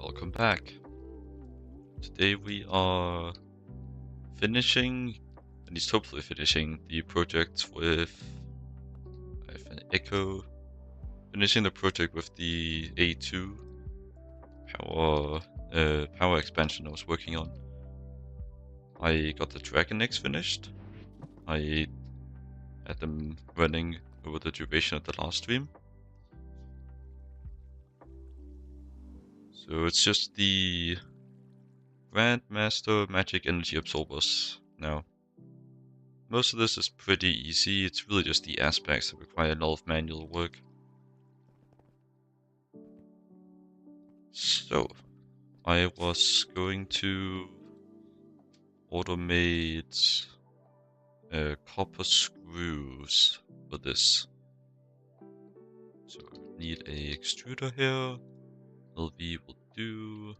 Welcome back. Today we are finishing, at least hopefully finishing, the project with I have an echo. Finishing the project with the AE2 power expansion I was working on. I got the Dragon Eggs finished. I had them running over the duration of the last stream. So it's just the Grandmaster Magic Energy Absorbers now. Most of this is pretty easy, it's really just the aspects that require a lot of manual work. So, I was going to automate copper screws for this. So, I need a extruder here, LV will do.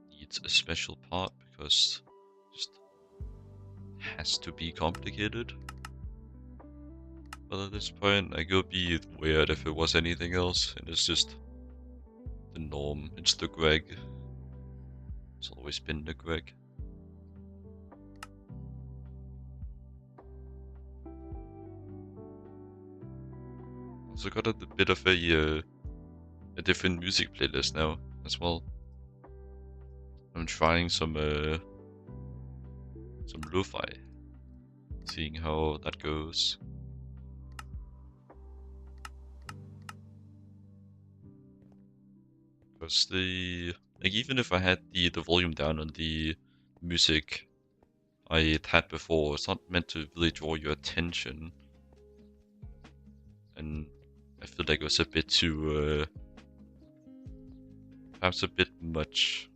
Needs a special part because it just has to be complicated. But at this point, I could be weird if it was anything else, and it's just the norm. It's the Greg. It's always been the Greg. Also got a bit of a different music playlist now as well. I'm trying some lo-fi, seeing how that goes. Because even if I had the volume down on the music I had before, it's not meant to really draw your attention. And I feel like it was a bit too, perhaps a bit much.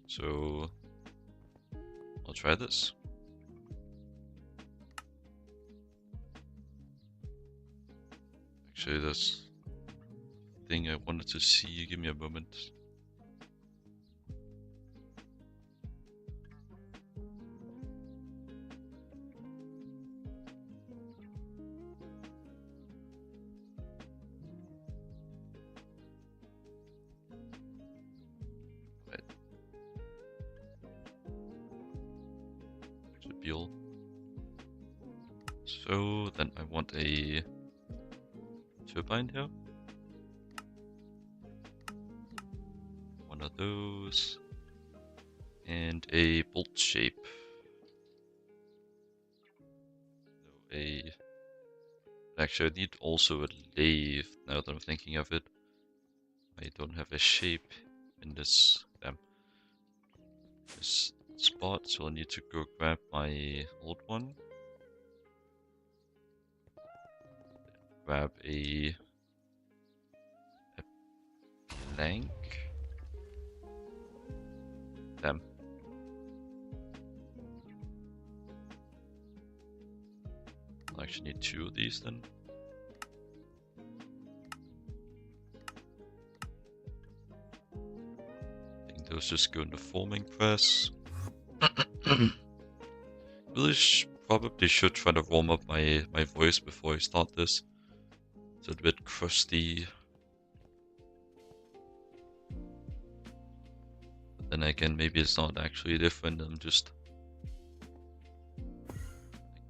So I'll try this. Actually, that's the thing I wanted to see. Give me a moment. So then I want a turbine here. One of those. And a bolt shape. No, actually, I need also a lathe now that I'm thinking of it. I don't have a shape in this this spot, so I need to go grab my old one. Grab a plank. Damn. I actually need two of these then. I think those just go in the forming press. Really probably should try to warm up my voice before I start this. It's a bit crusty. But then again, maybe it's not actually different. I'm just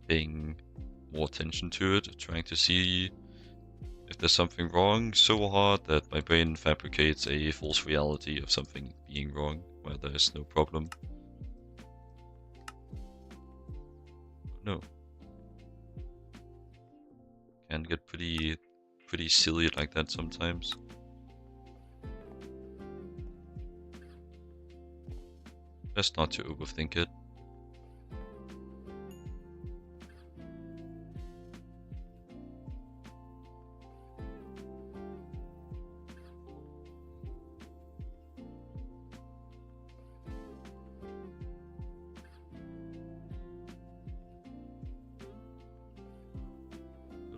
paying more attention to it, trying to see if there's something wrong so hard that my brain fabricates a false reality of something being wrong where there's no problem. No. Can get pretty silly like that sometimes. Best not to overthink it.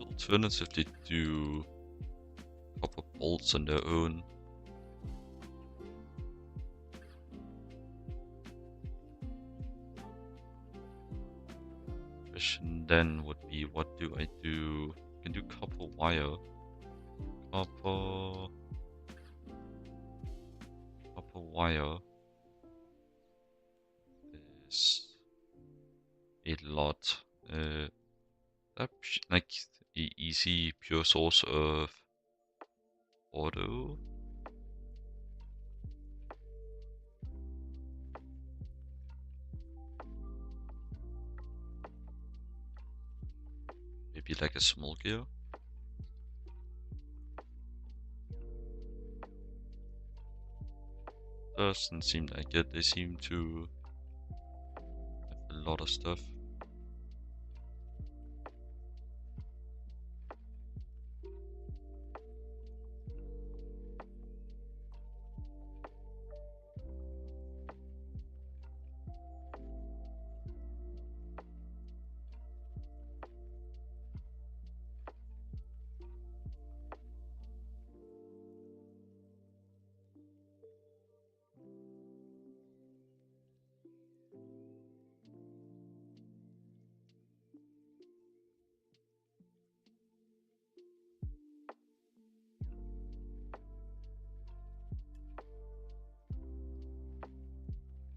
Alternatively, do copper bolts on their own. Question then would be, what do I do? I can do copper wire. Copper wire is a lot. Like a easy pure source of auto. Maybe like a small gear. Doesn't seem like it. They seem to have a lot of stuff.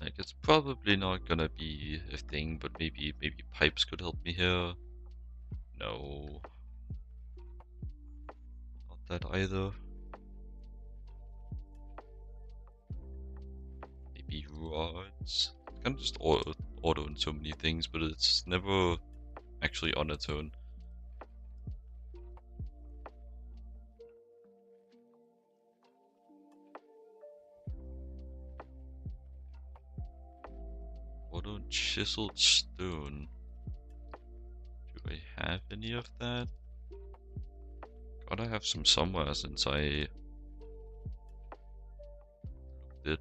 Like it's probably not gonna be a thing, but maybe pipes could help me here. No. Not that either. Maybe rods. It's kind of just auto in so many things, but it's never actually on its own. Auto chiseled stone. Do I have any of that? Gotta have some somewhere since I did.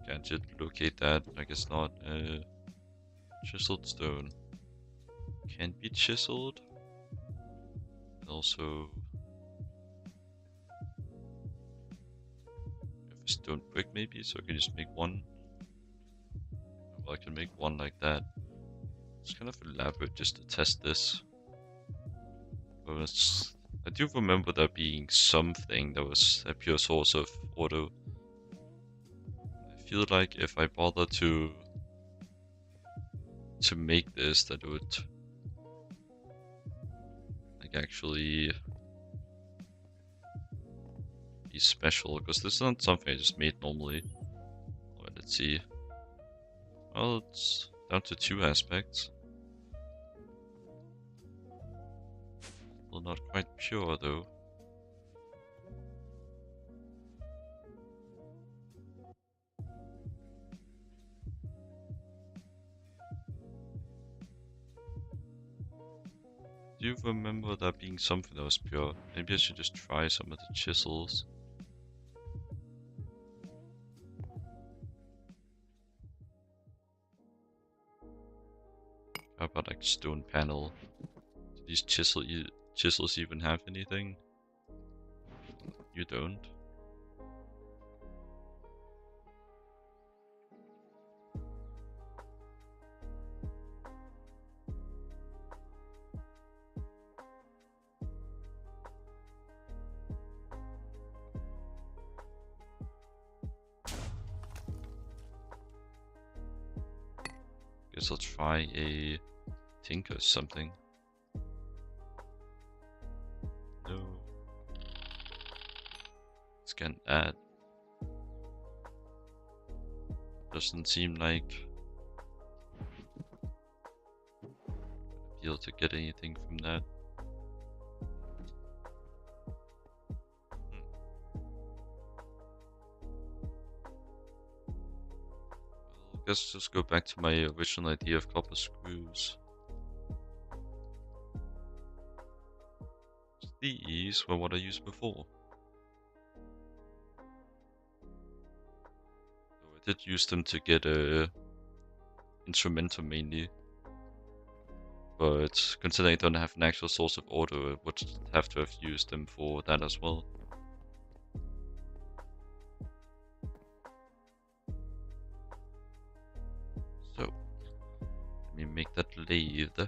Can't just locate that. I guess not. Chiseled stone. Can be chiseled. Also, have a stone brick maybe, so I can just make one. Well, I can make one like that. It's kind of elaborate just to test this. But I do remember there being something that was a pure source of auto. I feel like if I bother to make this, that would like actually be special, because this is not something I just made normally. Let's see. Well, it's down to 2 aspects. Well, not quite pure though. Do you remember there being something that was pure? Maybe I should just try some of the chisels. How about like stone panel? Do these chisels even have anything? You don't. Guess I'll try a tinker something. No. Scan that. Doesn't seem like I'll be able to get anything from that. Well, I guess just go back to my original idea of copper screws. These were what I used before. So I did use them to get a instrumental mainly. But considering I don't have an actual source of auto, I would have to have used them for that as well. So, let me make that lathe.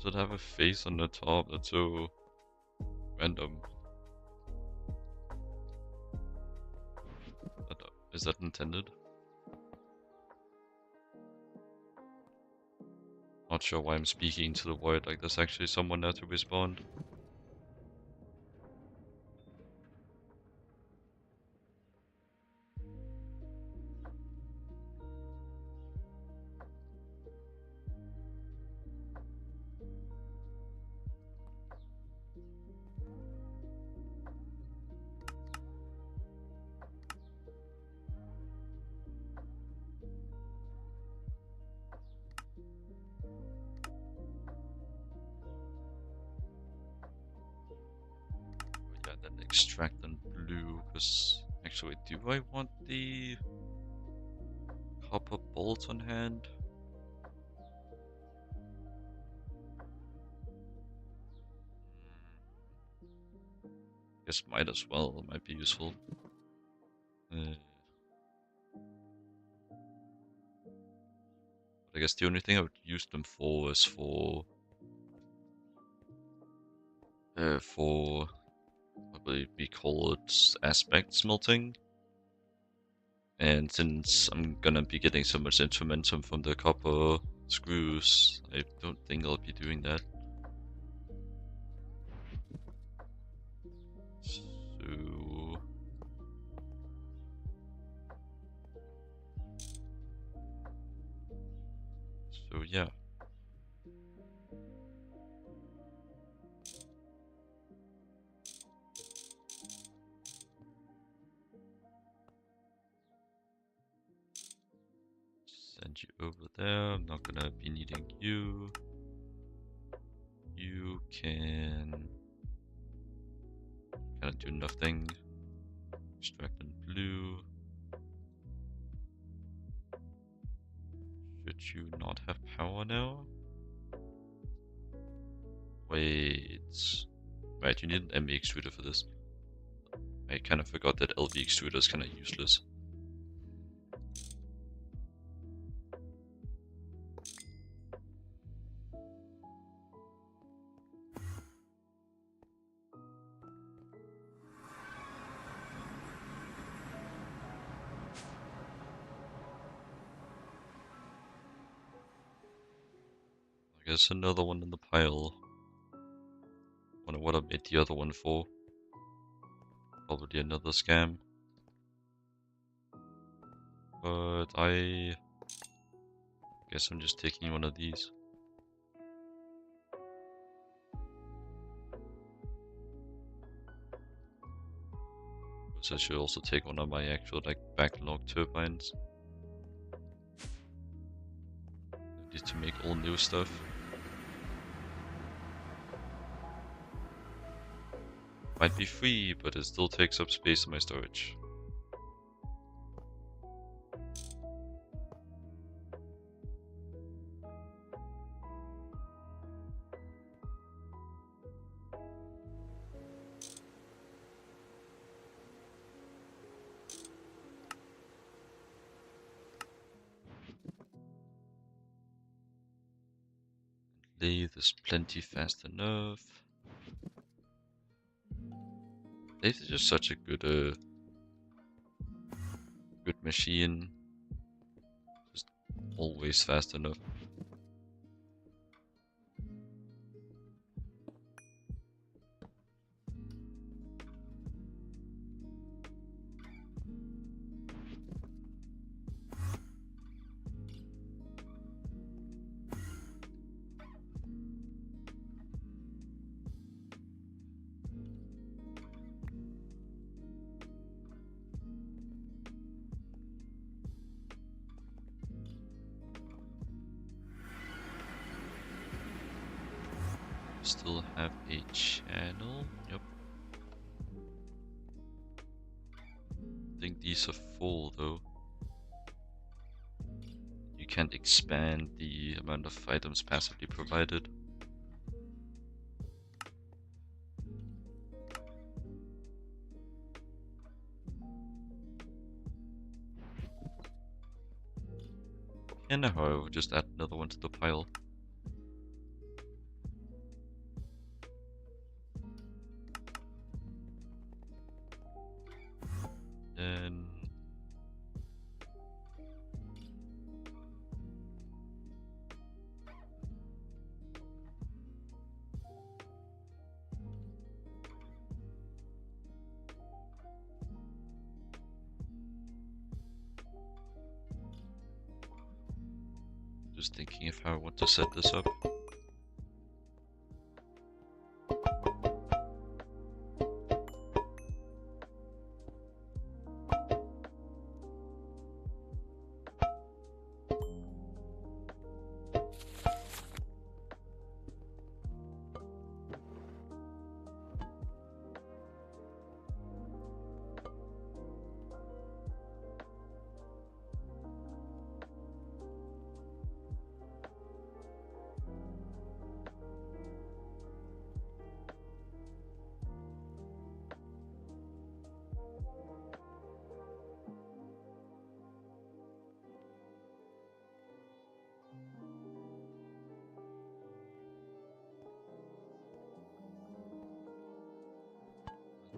Does it have a face on the top? That's so random. Is that intended? Not sure why I'm speaking to the void, like there's actually someone there to respond. Yeah, then extract and blue, because actually, do I want the copper bolt on hand? Guess might as well, it might be useful. But I guess the only thing I would use them for is for what would we call it, aspect smelting. And since I'm gonna be getting so much instrumentum from the copper screws, I don't think I'll be doing that. So yeah. Send you over there. I'm not gonna be needing you. You can kind of do nothing. Extract in blue. Should you not have power now? Wait. Right, you need an MV extruder for this. I kind of forgot that LV extruder is kind of useless. I guess another one in the pile. Wonder what I made the other one for. Probably another scam. But I guess I'm just taking one of these. So I should also take one of my actual like backlog turbines. I need to make all new stuff. Might be free, but it still takes up space in my storage. Lathe is plenty fast enough. Lathe is just such a good machine. Just always fast enough. Still have a channel. Yep. I think these are full though. You can't expand the amount of items passively provided. And however, just add another one to the pile. Just thinking of how I want to set this up.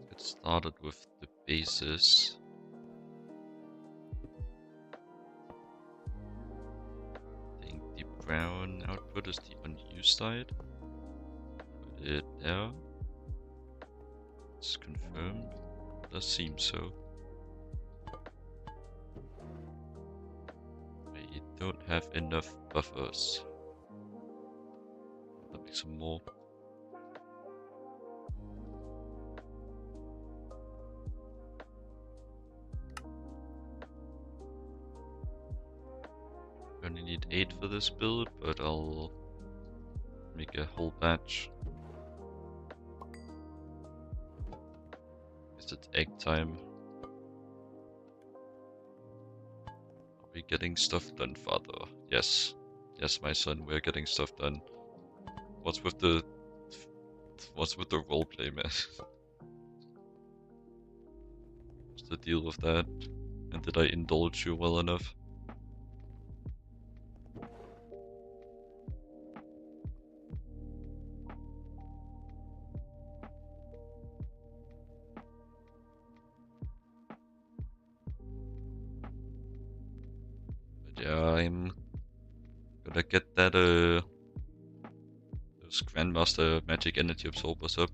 Get started with the basis. I think the brown output is the unused side. Put it there. It's confirmed. Does seem so. I don't have enough buffers. I'll make some more. I only need 8 for this build, but I'll make a whole batch. Is it egg time? Are we getting stuff done, father? Yes. Yes, my son, we're getting stuff done. What's with the roleplay, man? What's the deal with that? And did I indulge you well enough? But yeah, I'm gonna get that those Grandmaster Magic Energy Absorbers up.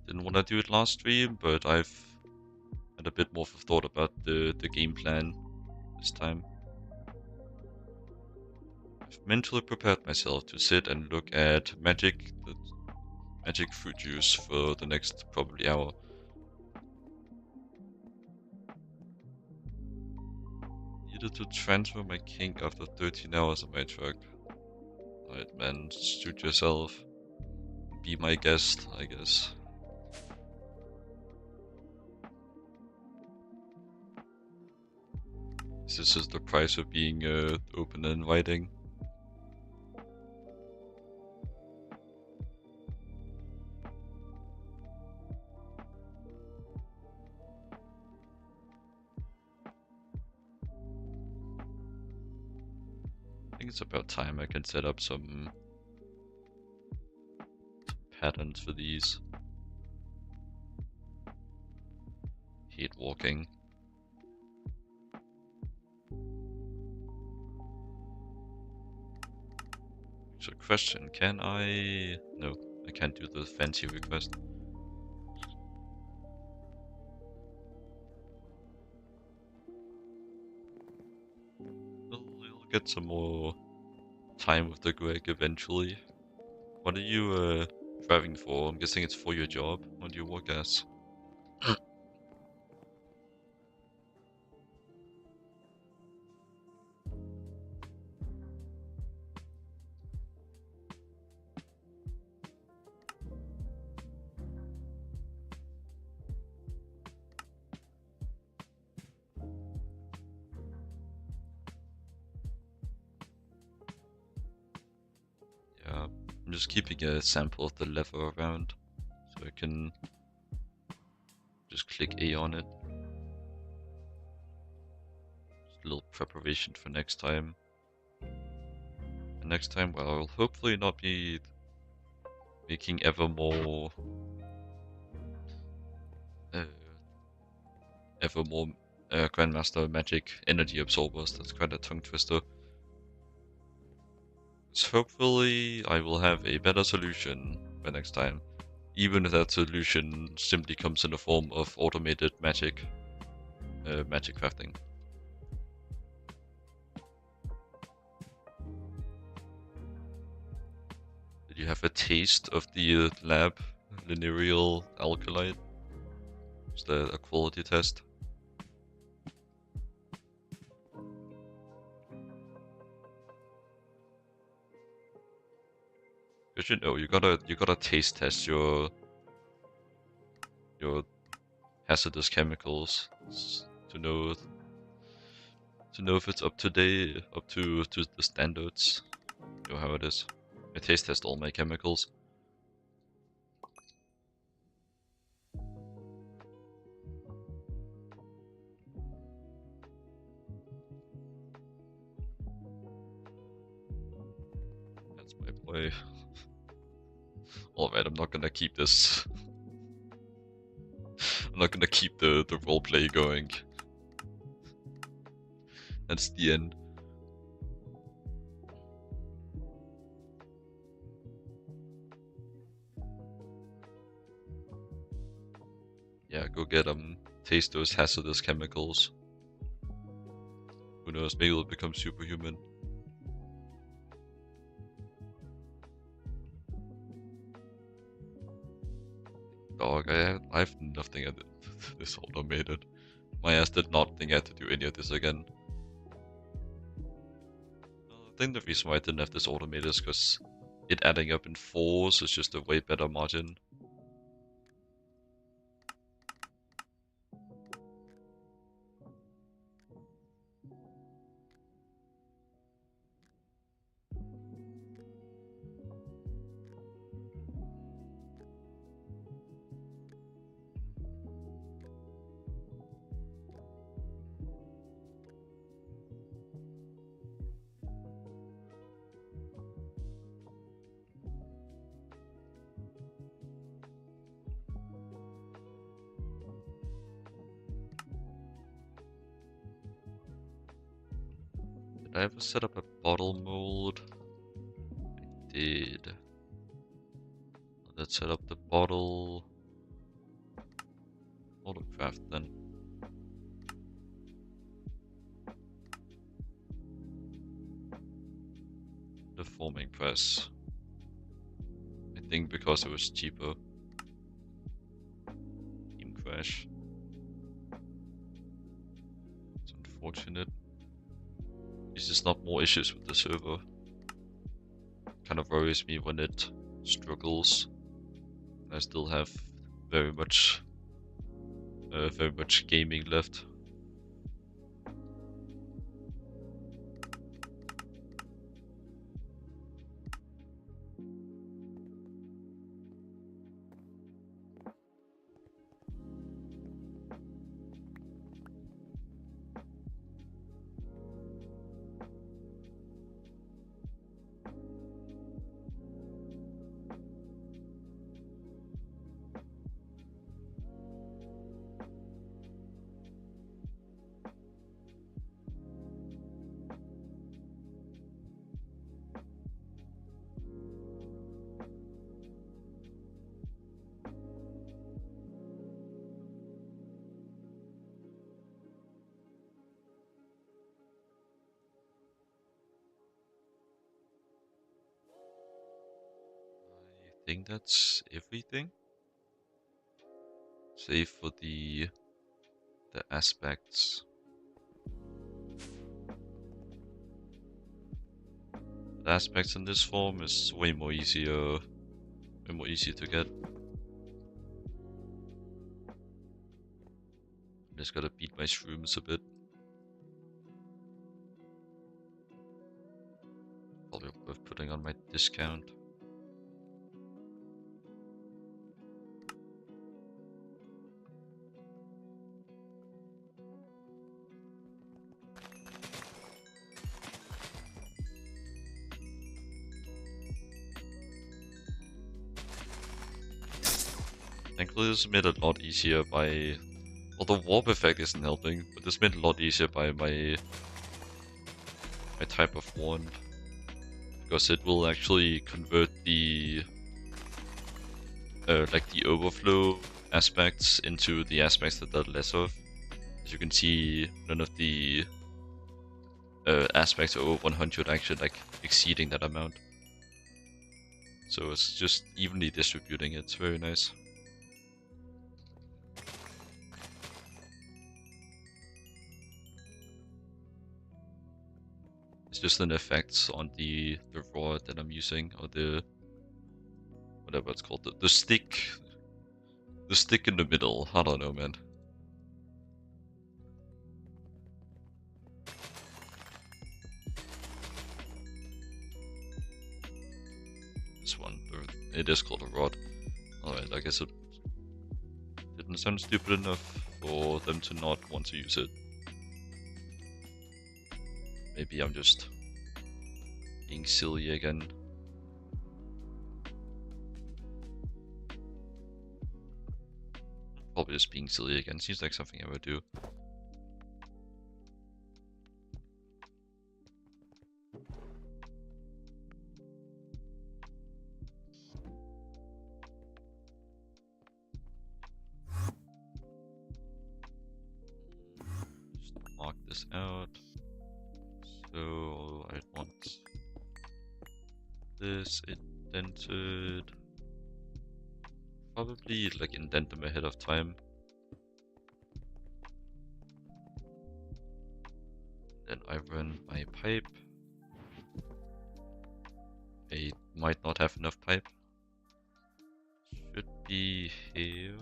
Didn't want to do it last stream, but I've had a bit more of a thought about the game plan this time. I've mentally prepared myself to sit and look at the magic fruit juice for the next probably hour. Needed to transfer my king after 13 hours on my truck. Alright man, suit yourself. Be my guest, I guess. This is the price of being open and inviting. I think it's about time I can set up some patterns for these. Hate walking. So question, can I... No, I can't do the fancy request. We'll get some more time with the Greg eventually. What are you driving for? I'm guessing it's for your job. What do you work as? Yeah, I'm just keeping a sample of the lever around so I can just click A on it. Just a little preparation for next time. And next time, well, I'll hopefully not be making ever more Grandmaster Magic Energy Absorbers. That's quite a tongue twister. So hopefully I will have a better solution by next time, even if that solution simply comes in the form of automated magic crafting. you have a taste of the lab linearyl alkalite? Is that a quality test? You should know. You gotta taste test your hazardous chemicals to know if it's up to date, up to the standards. You know how it is. I taste test all my chemicals. That's my play. Alright, I'm not gonna keep this. I'm not gonna keep the roleplay going. That's the end. Yeah, go get them. Taste those hazardous chemicals. Who knows, maybe it'll become superhuman. Dog, I have nothing at this automated. My ass did not think I had to do any of this again. I think the reason why I didn't have this automated is because it adding up in 4s is just a way better margin. Did I ever set up a bottle mold? I did. Let's set up the bottle craft then. The forming press. I think because it was cheaper. Team crash. It's unfortunate. Is there's not more issues with the server. Kind of worries me when it struggles. I still have very much gaming left. I think that's everything. Save for the aspects. The aspects in this form is way more easier to get. Just gotta beat my shrooms a bit. Probably worth putting on my discount. Thankfully this made it a lot easier by... Well, the warp effect isn't helping, but this made it a lot easier by my type of wand. Because it will actually convert the... like the overflow aspects into the aspects that are less of. As you can see, none of the aspects over 100 actually like exceeding that amount. So it's just evenly distributing. It's very nice. It's just an effect on the rod that I'm using, or the whatever it's called, the stick in the middle. I don't know, man. This one, it is called a rod. Alright, I guess it didn't sound stupid enough for them to not want to use it. Maybe I'm just being silly again. Probably just being silly again. Seems like something I would do. Just mark this out. So I want this indented. Probably like indent them ahead of time. Then I run my pipe. I might not have enough pipe. Should be here.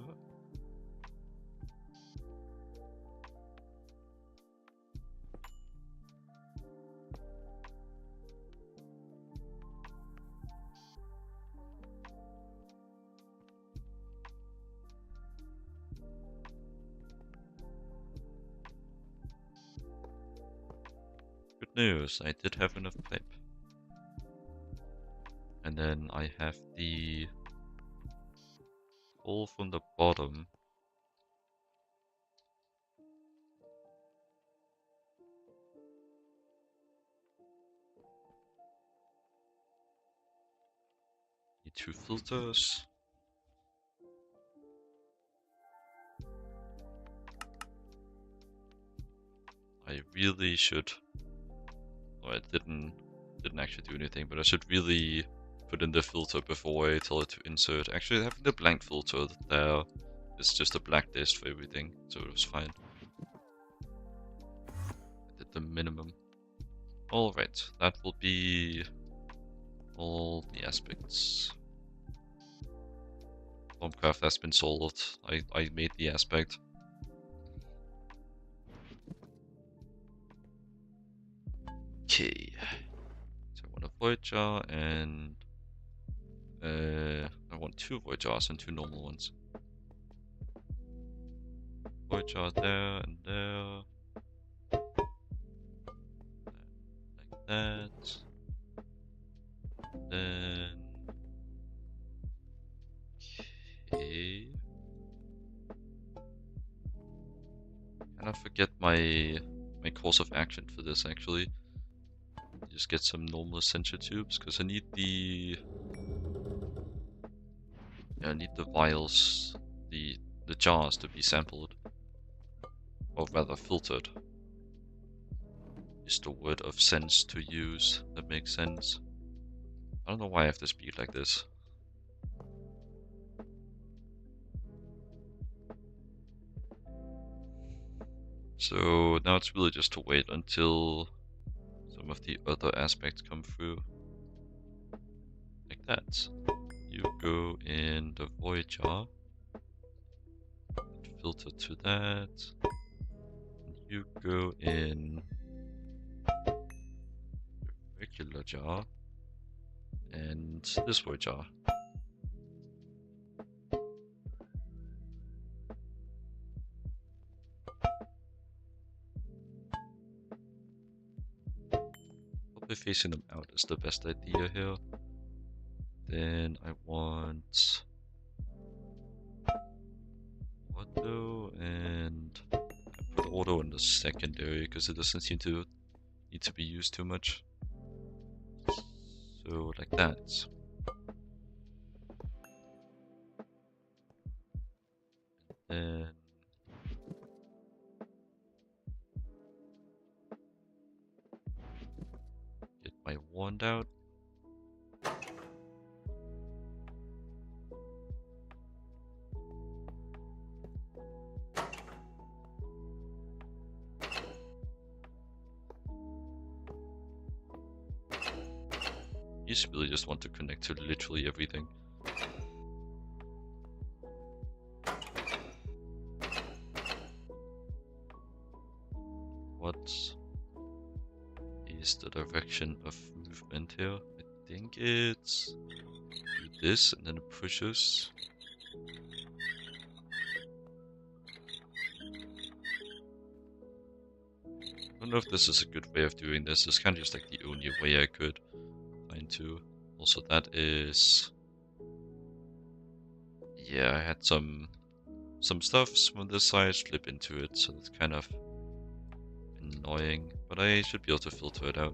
Good news, I did have enough pipe. And then I have the hole from the bottom. Need 2 filters. I really should. Oh, I didn't actually do anything, but I should really put in the filter before I tell it to insert. Actually, having the blank filter there is just a black list for everything, so it was fine. I did the minimum. Alright, that will be all the aspects. Bombcraft has been solved. I made the aspect. Okay. So I want a void jar and I want 2 void jars and 2 normal ones. Void jar there and there. Like that. Then okay. Kind of forget my course of action for this actually. Just get some normal essential tubes because I need the vials, the jars to be sampled, or rather filtered. Is the word of sense to use. That makes sense. I don't know why I have to speak like this. So now it's really just to wait until some of the other aspects come through. Like that. You go in the void jar. Filter to that. You go in the regular jar. And this void jar. Probably facing them out is the best idea here. Then I want auto, and I put auto in the secondary because it doesn't seem to need to be used too much. So like that. Then get my wand out. You just really just want to connect to literally everything. What is the direction of movement here? I think it's do this and then it pushes. I don't know if this is a good way of doing this. It's kind of just like the only way I could find to. Also, that is... Yeah, I had some stuffs from this side slip into it, so that's kind of annoying. But I should be able to filter it out.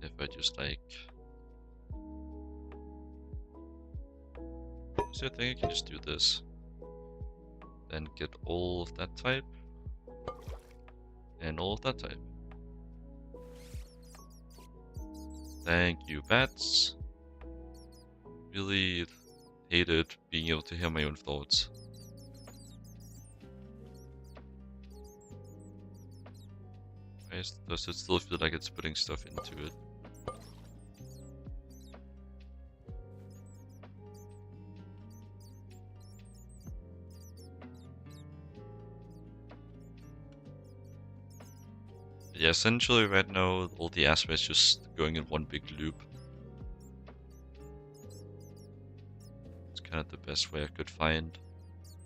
If I just like... So I think I can just do this. Then get all of that type. And all of that type. Thank you, bats. Really hated being able to hear my own thoughts. Why does it still feel like it's putting stuff into it? Yeah, essentially right now all the aspects just going in one big loop. It's kind of the best way I could find.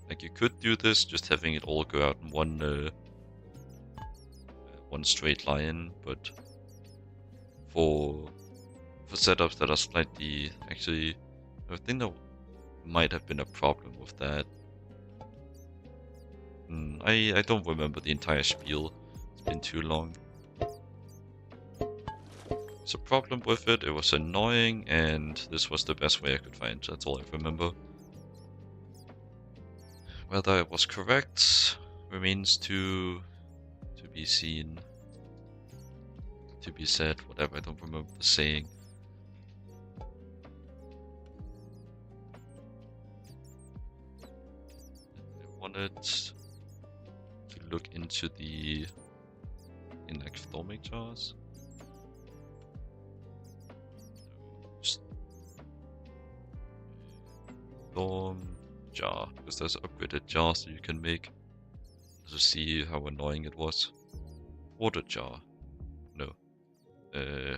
Like you could do this just having it all go out in one straight line, but for setups that are slightly actually I think there might have been a problem with that. I don't remember the entire spiel. It's been too long. There's a problem with it, it was annoying, and this was the best way I could find. That's all I remember. Whether it was correct remains to be seen. To be said, whatever, I don't remember the saying. I wanted to look into the inacthomic jars. Storm jar, because there's upgraded jars that you can make to see how annoying it was. Water jar. No. I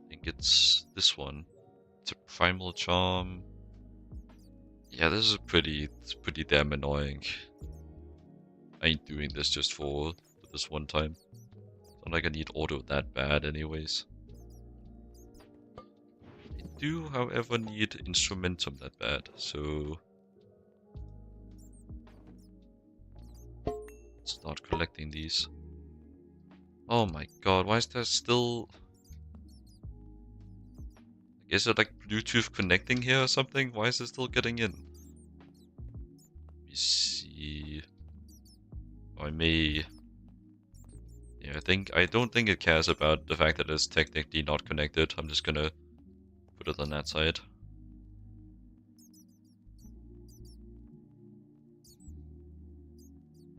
think it's this one. It's a primal charm. Yeah, this is it's pretty damn annoying. I ain't doing this just for this one time. It's not like I need auto that bad anyways. I do, however, need instrumentum that bad, so... start collecting these. Oh my god, why is there still... Is it like Bluetooth connecting here or something? Why is it still getting in? Let me see... Oh, I may... Yeah, I don't think it cares about the fact that it's technically not connected. I'm just gonna put it on that side.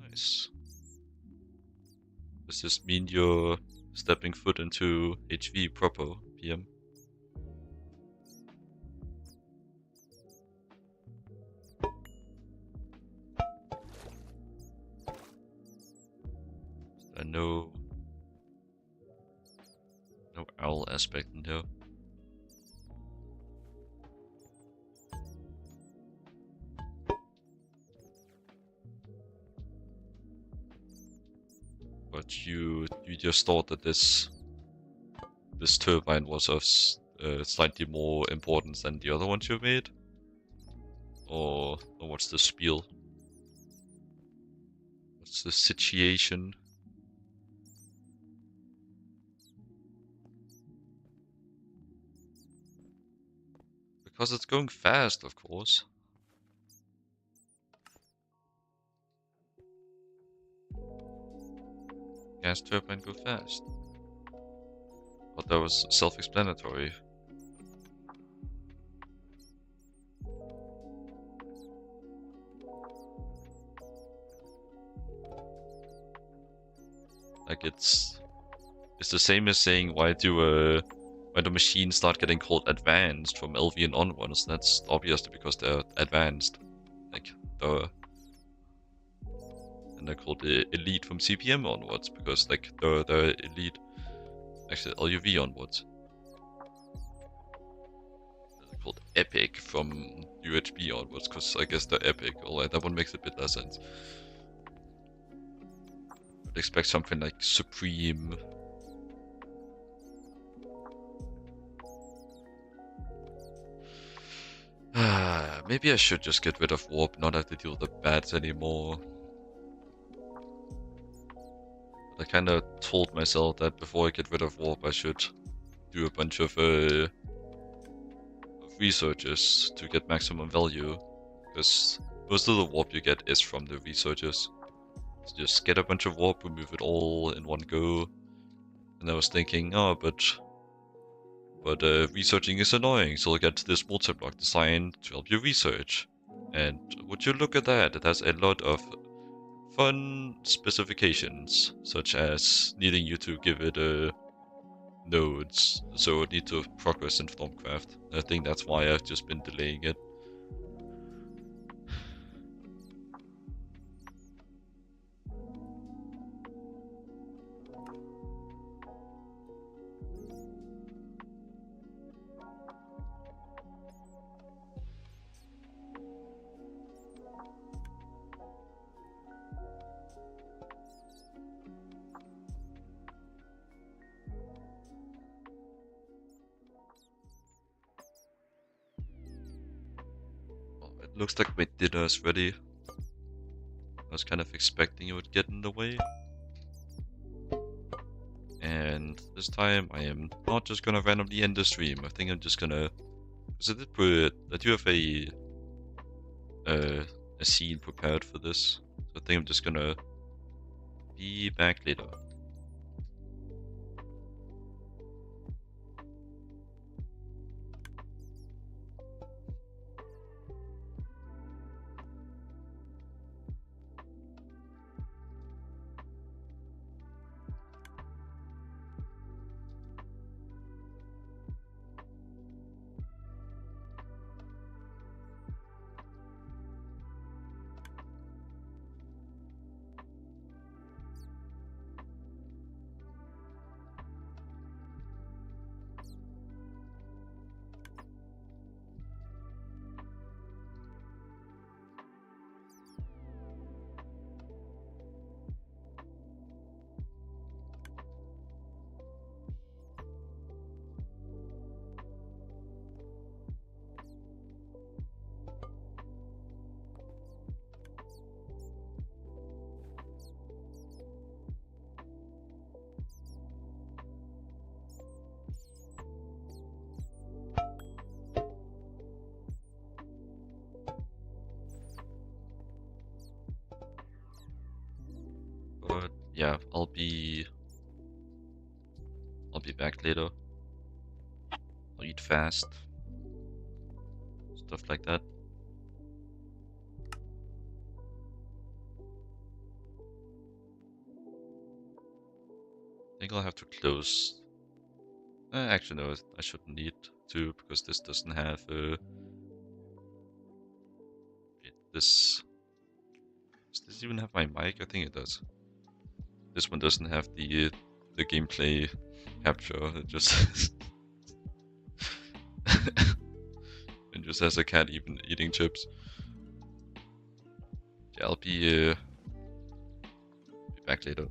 Nice. Does this mean you're stepping foot into HV proper, PM? Is there no owl aspect in here? But you just thought that this turbine was of slightly more importance than the other ones you made? Or what's the spiel? What's the situation? Because it's going fast, of course. Gas turbine go fast. But that was self-explanatory. Like it's the same as saying why do machines start getting called advanced from LV and onwards? That's obviously because they're advanced. Like and they're called elite from CPM onwards because like they're elite. Actually, LUV onwards. They're called epic from UHB onwards because I guess they're epic. Alright, that one makes a bit less sense. I'd expect something like supreme. Maybe I should just get rid of warp, not have to deal with the bats anymore. But I kinda told myself that before I get rid of warp I should do a bunch of researches to get maximum value. Because most of the warp you get is from the researches. So just get a bunch of warp, remove it all in one go. And I was thinking, oh, but researching is annoying, so I'll get this multi-block designed to help you research. And would you look at that, it has a lot of fun specifications, such as needing you to give it nodes, so it need to progress in Stormcraft. I think that's why I've just been delaying it. It looks like my dinner is ready. I was kind of expecting it would get in the way. And this time I am not just gonna randomly end the stream. I think I'm just gonna... Because I do have a scene prepared for this. So I think I'm just gonna be back later. But yeah, I'll be back later. I'll eat fast. Stuff like that. I think I'll have to close. Actually, no, I shouldn't need to because this doesn't have this. Does this even have my mic? I think it does. This one doesn't have the gameplay capture. It just it just has a cat eating chips. Yeah, I'll be back later.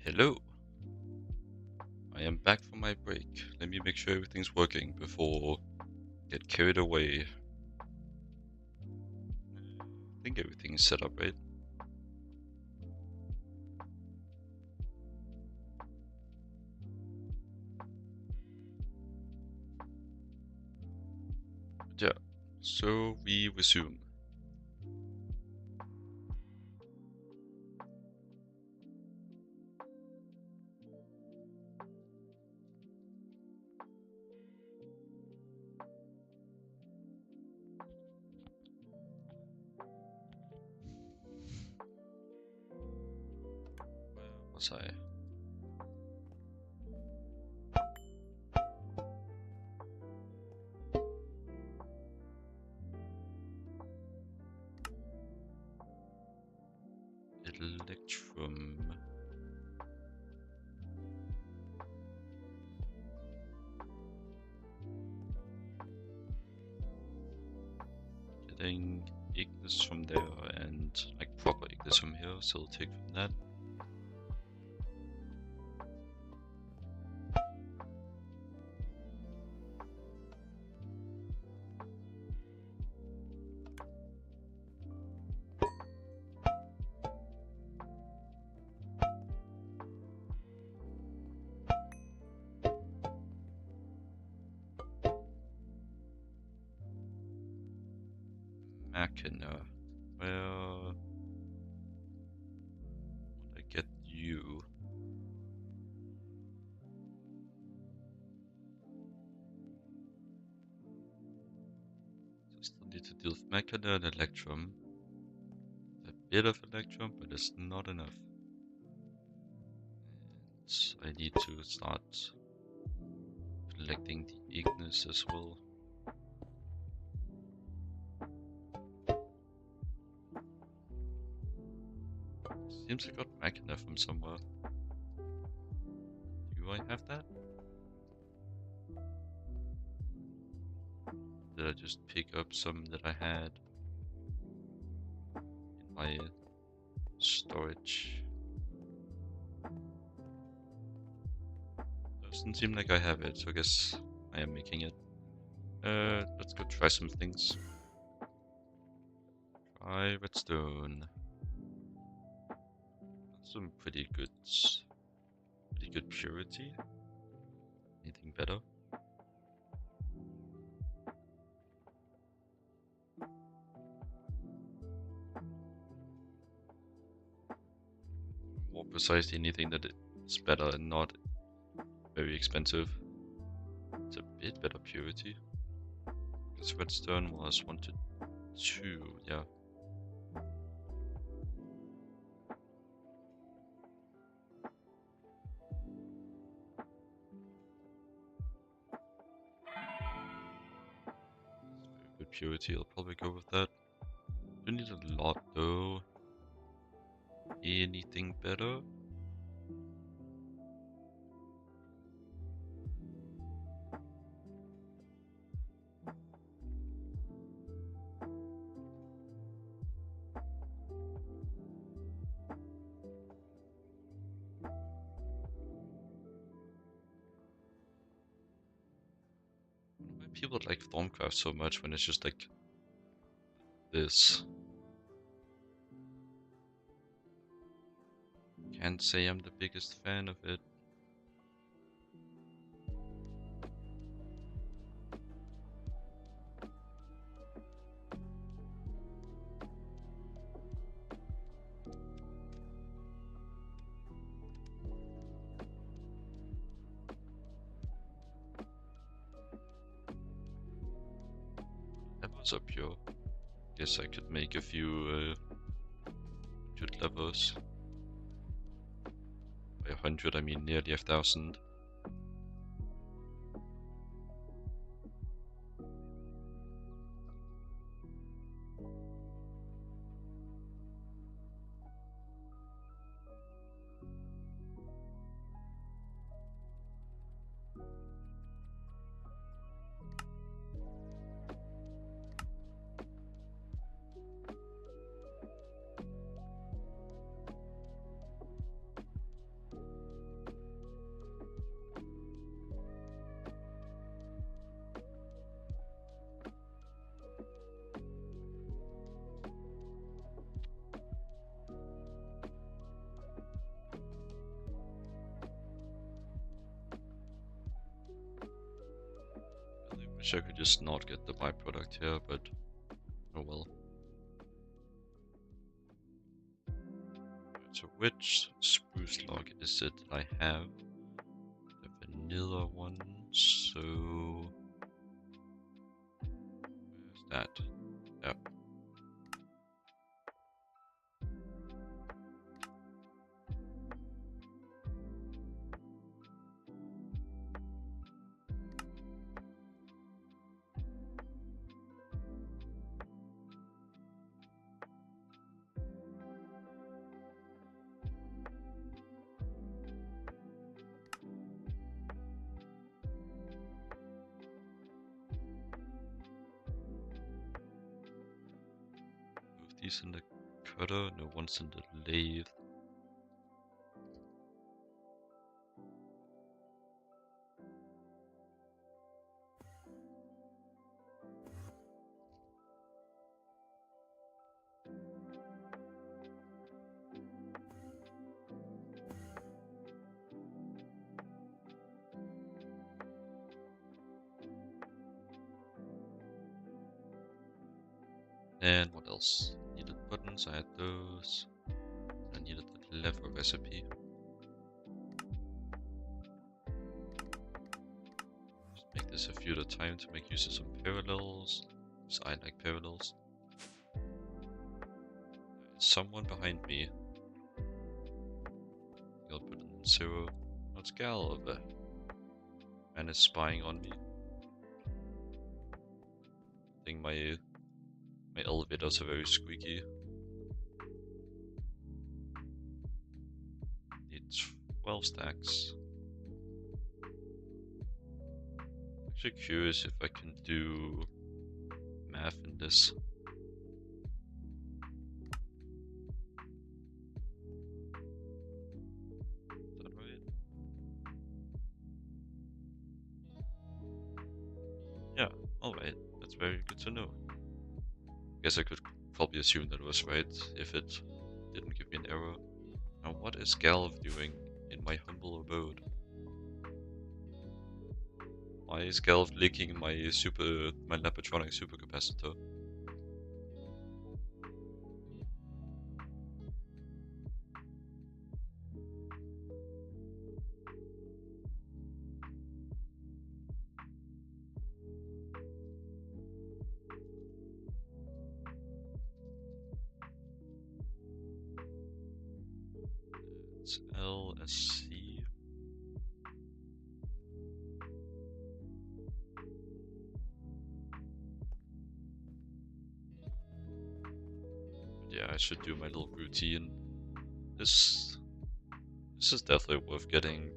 Hello, I am back from my break. Let me make sure everything's working before I get carried away. I think everything's set up, right? Yeah, so we resume. Where was I? Electrum. Getting Ignis from there and like proper Ignis from here, so I'll take from that. Machina. Well, I get you. So I still need to deal with Machina and Electrum. A bit of Electrum, but it's not enough. And I need to start collecting the Ignis as well. Seems I got Machina from somewhere. Do I have that? Did I just pick up some that I had in my storage? Doesn't seem like I have it, so I guess I am making it. Let's go try some things. Try redstone. That's some pretty good purity. Anything better? More precisely, anything that is better and not very expensive. It's a bit better purity. Because redstone was 1 to 2, yeah. Very good purity, I'll probably go with that. Don't need a lot though. Anything better? Why people like Stormcraft so much when it's just like this? Can't say I'm the biggest fan of it. Levels are pure. Guess I could make a few good levels. By 100 I mean nearly 1,000. I wish I could just not get the byproduct here, but oh well. So which spruce log is it I have? The vanilla one, so where's that? Yep. Move these in the cutter, no one's in the lathe. And what else? Needed buttons, I had those. I needed the lever recipe. Just make this a few at a time to make use of some parallels, because I like parallels. There's someone behind me. I'll put it in 0. Let's go over. And is spying on me. I think my elevators are very squeaky. Need 12 stacks. Actually curious if I can do math in this. Is that right? Yeah, alright. That's very good to know. Guess I could probably assume that it was right if it didn't give me an error. Now what is Galv doing in my humble abode? Why is Galv leaking my Lapatronic supercapacitor? It's LSC. Yeah, I should do my little routine. This is definitely worth getting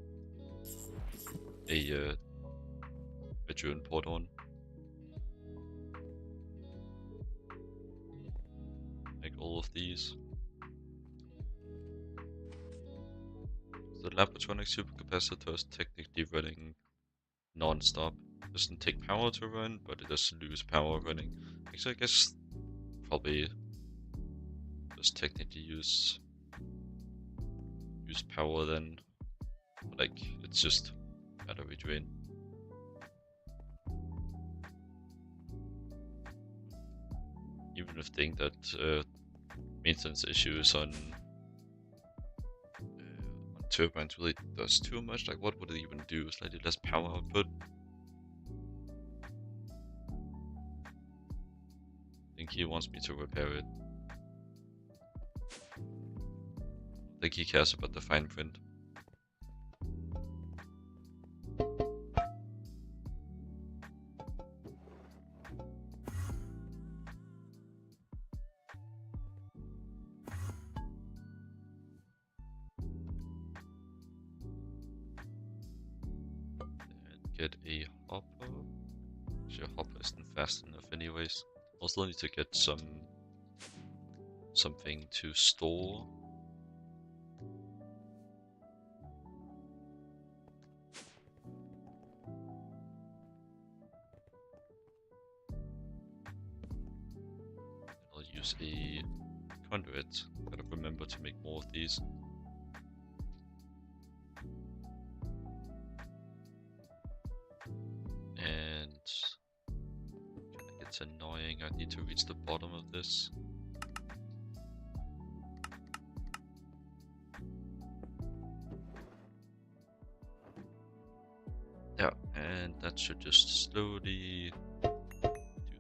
a video import on. Like all of these. The Lapatronic supercapacitor is technically running non-stop. It doesn't take power to run, but it does lose power running. Actually, I guess probably just technically use power then. Like, it's just battery drain. Even if think that maintenance issues on turbines really does too much, like what would it even do? Slightly less power output? I think he wants me to repair it. I think he cares about the fine print. Get a hopper. Actually, a hopper isn't fast enough anyways. Also need to get something to store. I'll use a conduit. Gotta remember to make more of these. And it's annoying, I need to reach the bottom of this. Yeah, and that should just slowly do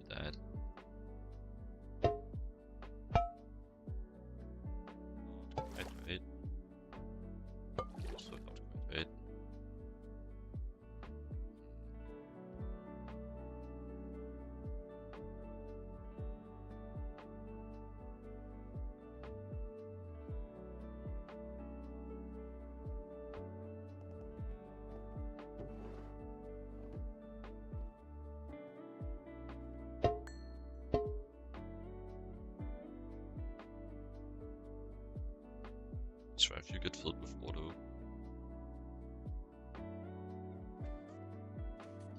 that. Not quite right. Also not quite right. That's right, if you get filled with water.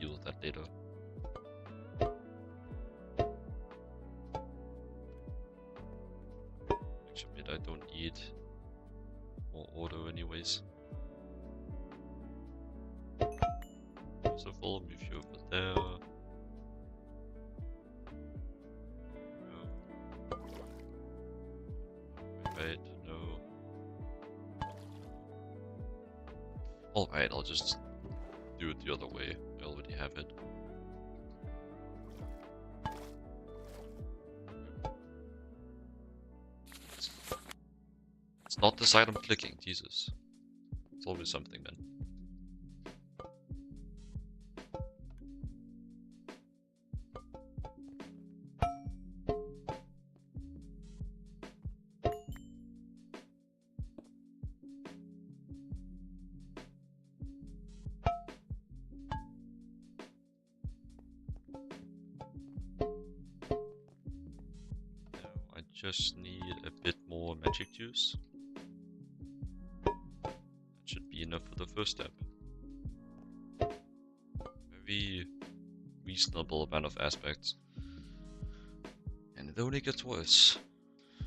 Deal with that later. Actually, I don't need more auto anyways. So follow me if you're over there. No. Alright, no. Alright, I'll just do it the other way. I already have it. It's not the side I'm clicking, Jesus. It's always something then. I just need a bit more magic juice. That should be enough for the first step. Very reasonable amount of aspects. And it only gets worse.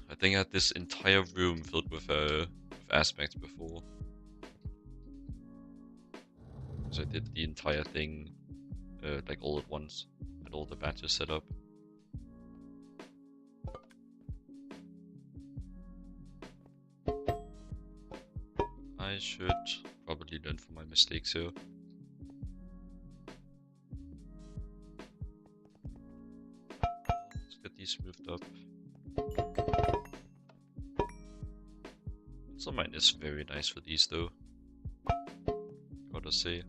I think I had this entire room filled with aspects before. Because I did the entire thing like all at once. And all the batches set up. I should probably learn from my mistakes here. Let's get these moved up. Some mine is very nice for these though. Gotta say.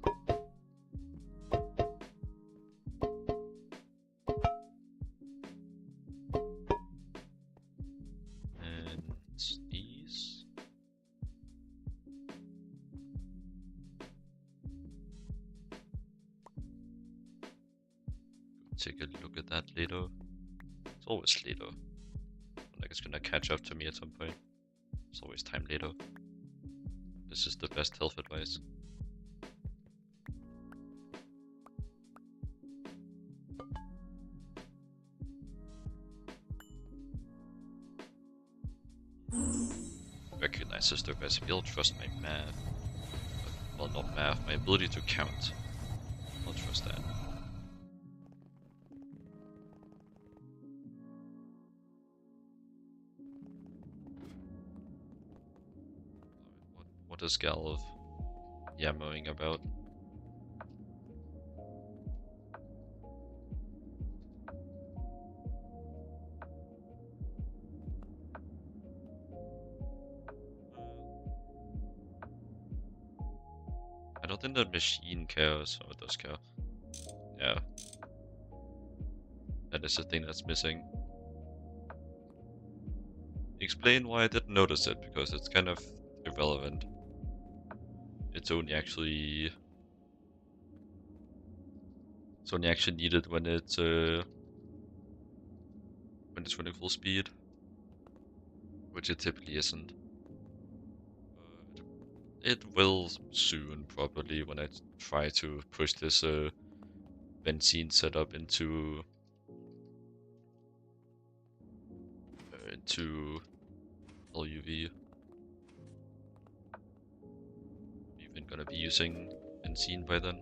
And these. Take a look at that later. It's always later. Like it's gonna catch up to me at some point. It's always time later. This is the best health advice. Recognizes the recipe. I'll trust my math. Well, not math, my ability to count. I'll trust that. What is Galv yammering about? I don't think the machine cares. Oh, it does care. Yeah. That is the thing that's missing. Explain why I didn't notice it, because it's kind of irrelevant. It's only actually needed when it's running full speed, which it typically isn't. It will soon, probably, when I try to push this benzene setup into LUV. Even gonna be using benzene by then.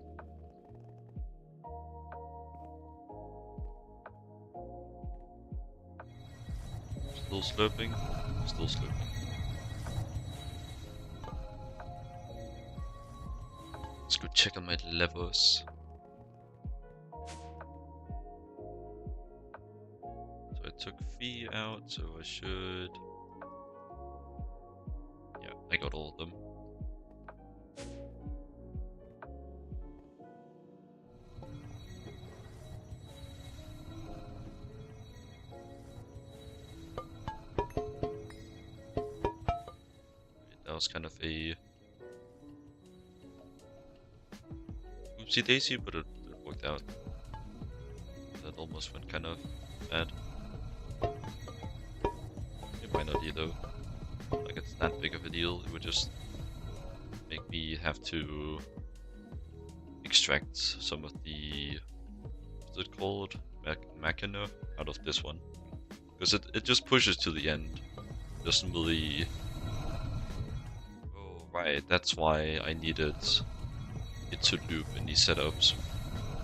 Still slurping? Still slurping. Let's go check on my levels. So I took V out, so I should... Yeah, I got all of them. That was kind of a oopsie daisy, but it worked out. That almost went kind of bad. It might not either. Like, it's that big of a deal. It would just make me have to extract some of the, what's it called? Machina out of this one. Because it just pushes to the end. Doesn't really... Oh, right, that's why I needed it to loop in these setups.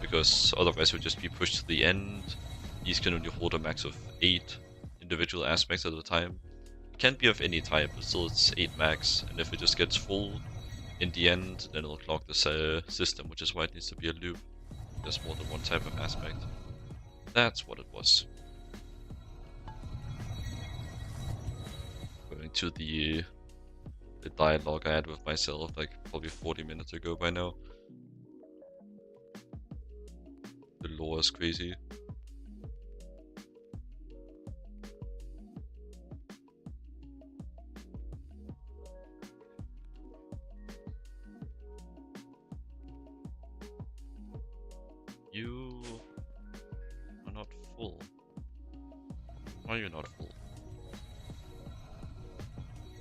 Because otherwise it would just be pushed to the end. These can only hold a max of 8 individual aspects at a time. It can be of any type, but still it's 8 max, and if it just gets full in the end, then it'll clog the system, which is why it needs to be a loop. There's more than one type of aspect. That's what it was. Going to the dialogue I had with myself like probably 40 minutes ago by now. The lore is crazy. You are not full. Why are you not full?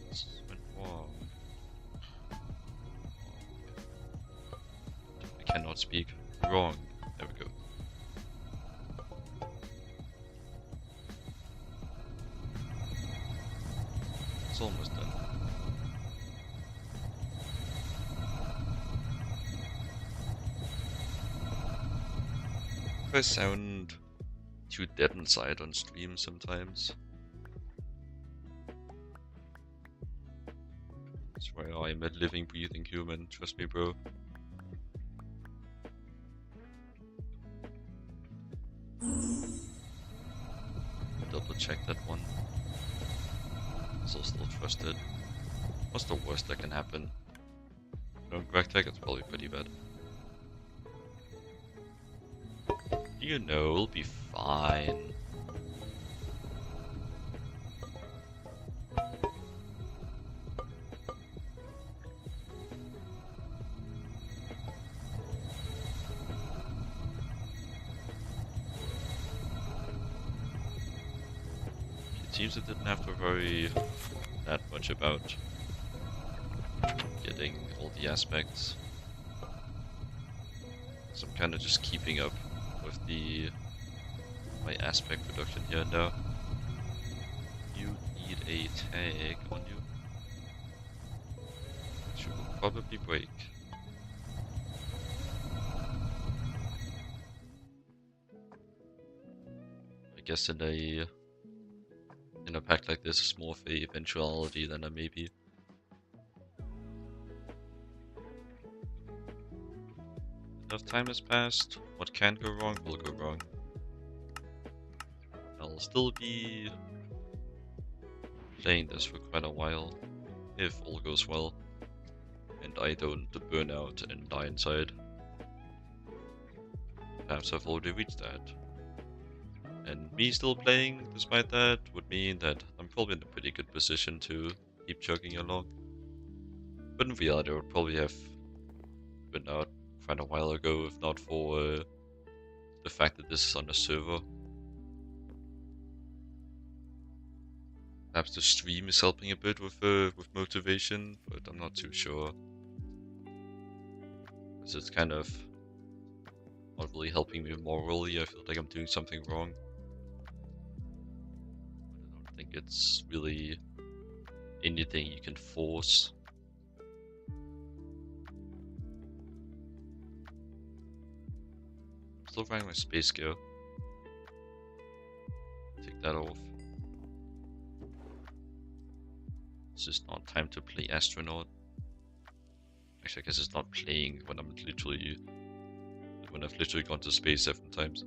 This went wrong. I cannot speak. Wrong. There we go. It's almost done. I sound too dead inside on stream sometimes. That's why I'm a living, breathing human, trust me, bro. Double check that one. So still trusted. What's the worst that can happen? No crack tag, it's probably pretty bad. You know, it'll be fine. It seems it didn't have to worry that much about getting all the aspects. So I'm kind of just keeping up with my aspect production here and now. You need a tag on you. Which will probably break. I guess in a pack like this, it's more of a eventuality than a maybe. Enough time has passed. What can go wrong will go wrong. I'll still be playing this for quite a while, if all goes well, and I don't burn out and die inside. Perhaps I've already reached that. And me still playing despite that would mean that I'm probably in a pretty good position to keep chugging along. But in reality I would probably have been out quite a while ago if not for the fact that this is on a server. Perhaps the stream is helping a bit with motivation, but I'm not too sure. Because it's kind of not really helping me morally. I feel like I'm doing something wrong. I don't think it's really anything you can force. I'm still running my space gear. Take that off. It's just not time to play astronaut. Actually, I guess it's not playing when I've literally gone to space 7 times.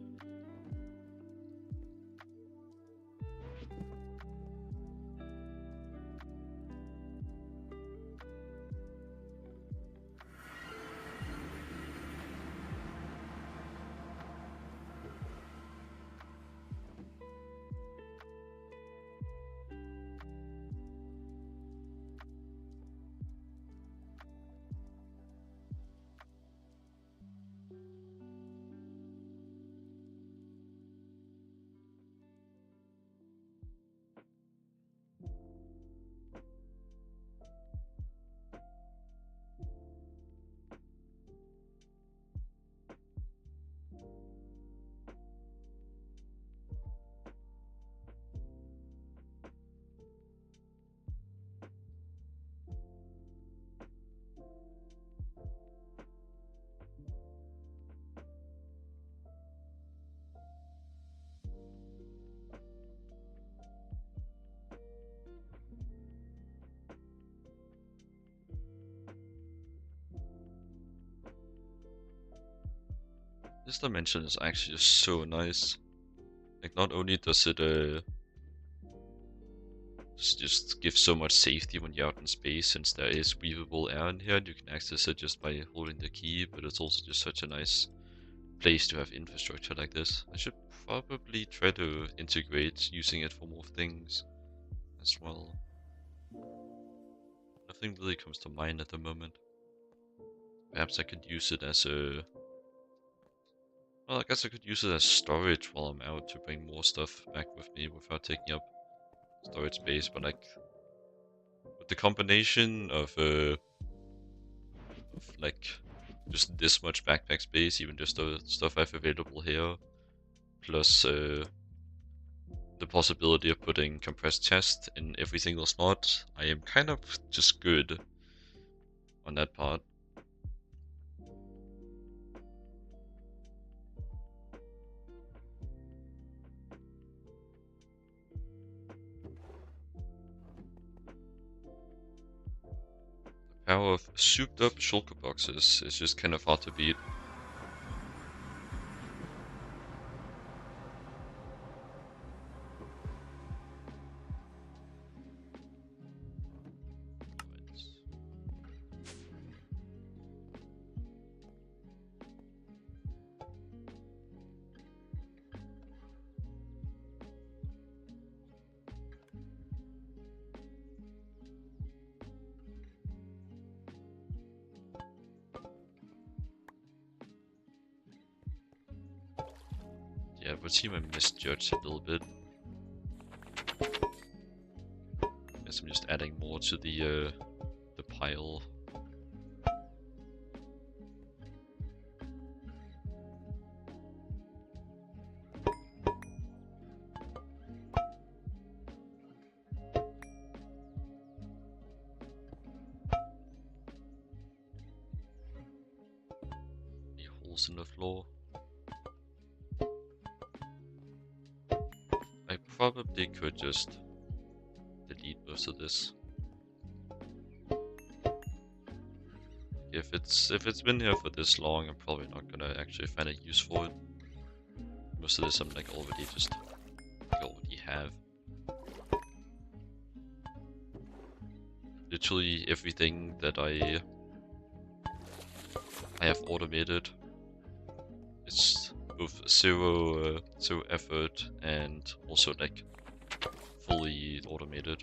This dimension is actually just so nice. Like, not only does it just give so much safety when you're out in space, since there is breathable air in here and you can access it just by holding the key, but it's also just such a nice place to have infrastructure like this. I should probably try to integrate using it for more things as well. Nothing really comes to mind at the moment. Perhaps I could use it as a... Well, I guess I could use it as storage while I'm out to bring more stuff back with me without taking up storage space, but like... With the combination of like just this much backpack space, even just the stuff I have available here, plus the possibility of putting compressed chest in every single slot, I am kind of just good on that part. The power of souped up shulker boxes is just kind of hard to beat. Yeah, it would seem I misjudged a little bit. Guess I'm just adding more to the pile. The holes in the floor. I probably could just delete most of this. If it's been here for this long, I'm probably not gonna actually find a use for it. Most of this I'm like already have. Literally everything that I have automated. It's both zero effort and also like fully automated.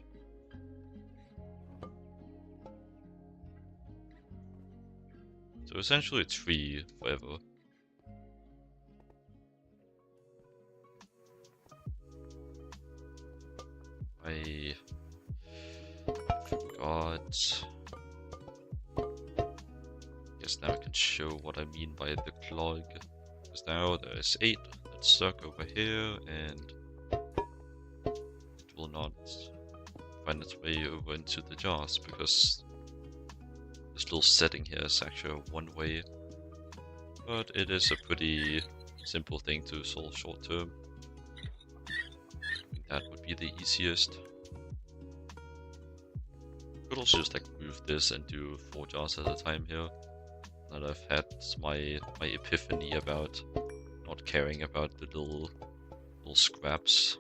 So essentially it's free forever. I forgot. Guess now I can show what I mean by the clog. Because now there's 8 that's stuck over here and it will not find its way over into the jars because this little setting here is actually one way. But it is a pretty simple thing to solve short term. I think that would be the easiest. Could also just like move this and do 4 jars at a time here. Now that I've had my epiphany about not caring about the little scraps.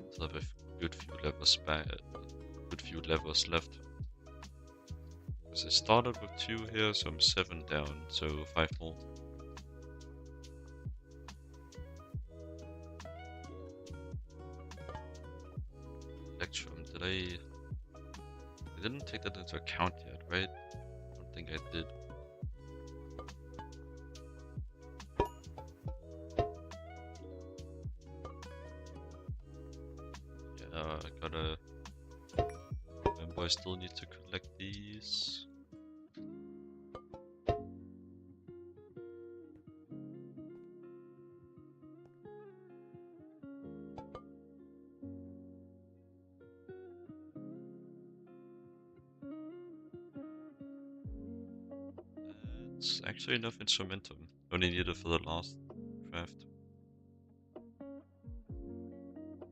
So I have a good few levers left. Because I started with 2 here, so I'm 7 down, so 5 more. Electrum, I didn't take that into account yet, right? I don't think I did. Yeah, I gotta remember I still need to collect these. It's actually enough instrumentum. Only needed for the last craft.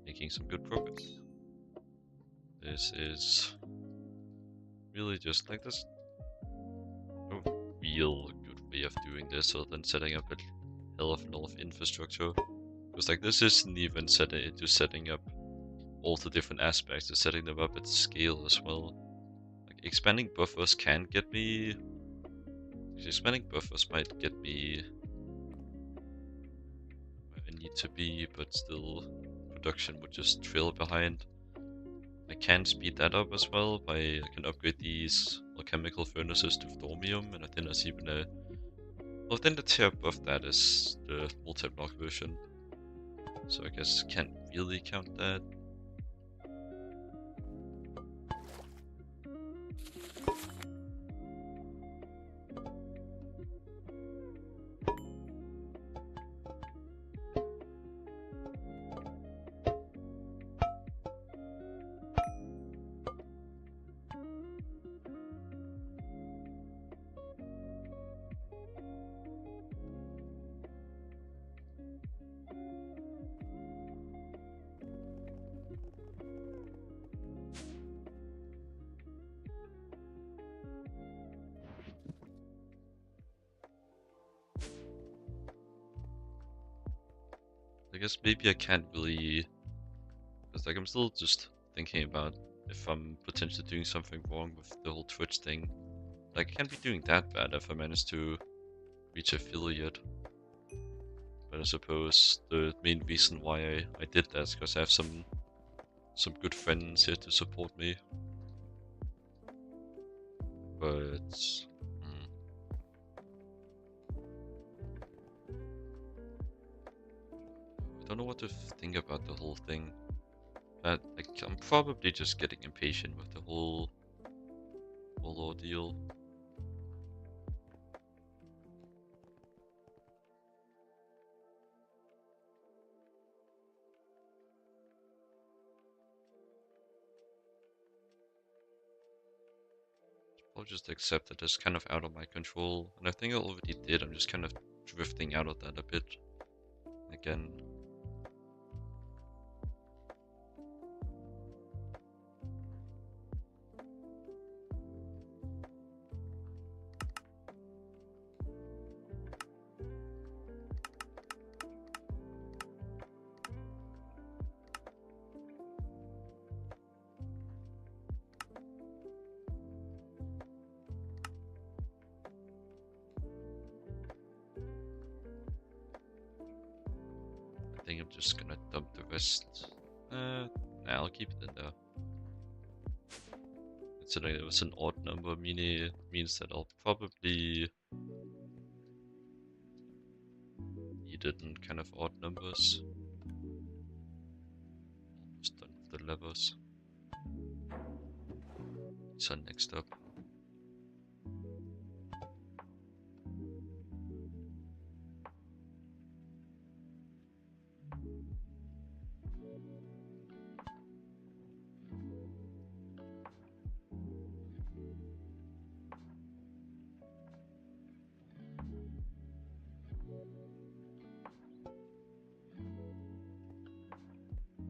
Making some good progress. This is really just like this. no real good way of doing this other than setting up a hell of a lot of infrastructure. Because like this isn't even setting up all the different aspects, it's setting them up at scale as well. Like expanding buffers can get me. Expanding buffers might get me where I need to be, but still production would just trail behind. I can speed that up as well by I can upgrade these alchemical furnaces to thorium, and I think there's even a well then the tier above that is the multi-block version. So I guess can't really count that. I guess maybe I can't really, because like I'm still just thinking about if I'm potentially doing something wrong with the whole Twitch thing. Like I can't be doing that bad if I manage to reach affiliate. But I suppose the main reason why I did that is because I have some good friends here to support me. But I don't know what to think about the whole thing. Like, I'm probably just getting impatient with the whole ordeal. I'll just accept that it's kind of out of my control, and I think I already did. I'm just kind of drifting out of that a bit again. I think I'm just gonna dump the rest. Nah, I'll keep it in there. Considering it was an odd number, means that I'll probably need it in kind of odd numbers. Almost done with the levers. So next up.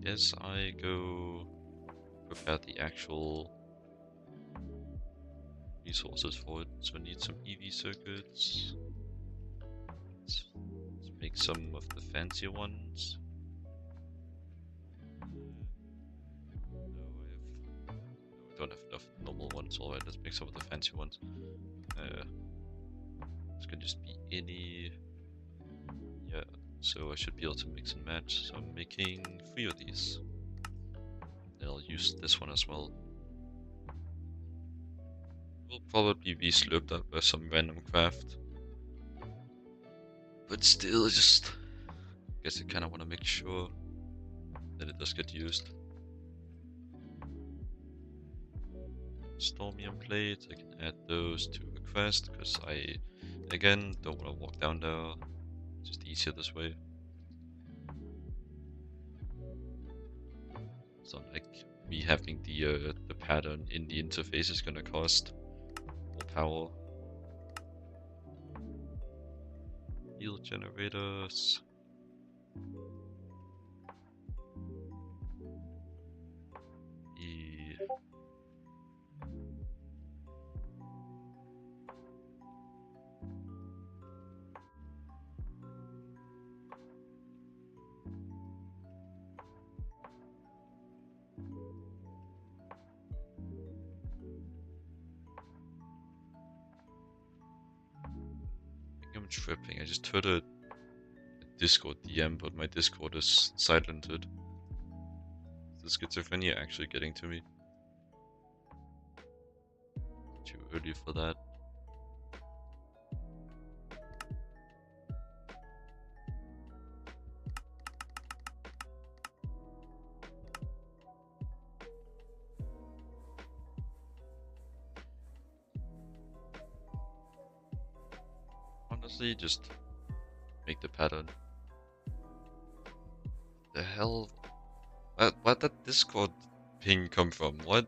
Guess I go prepare the actual resources for it. So I need some EV circuits. Let's make some of the fancier ones. I don't have enough normal ones. Alright, let's make some of the fancy ones. This can just be any. Yeah, so I should be able to mix and match. So I'm making 3 of these. And I'll use this one as well. Will probably be slurped up by some random craft. But still, just I guess I kind of want to make sure that it does get used. Stormium plate, I can add those to request because I, again, don't want to walk down there. It's just easier this way. It's not like me having the pattern in the interface is gonna cost more power. Heal generators. I'm tripping. I just heard a Discord DM, but my Discord is silented. Is the schizophrenia actually getting to me? Too early for that. Honestly, just make the pattern. The hell? Where'd that Discord ping come from? What?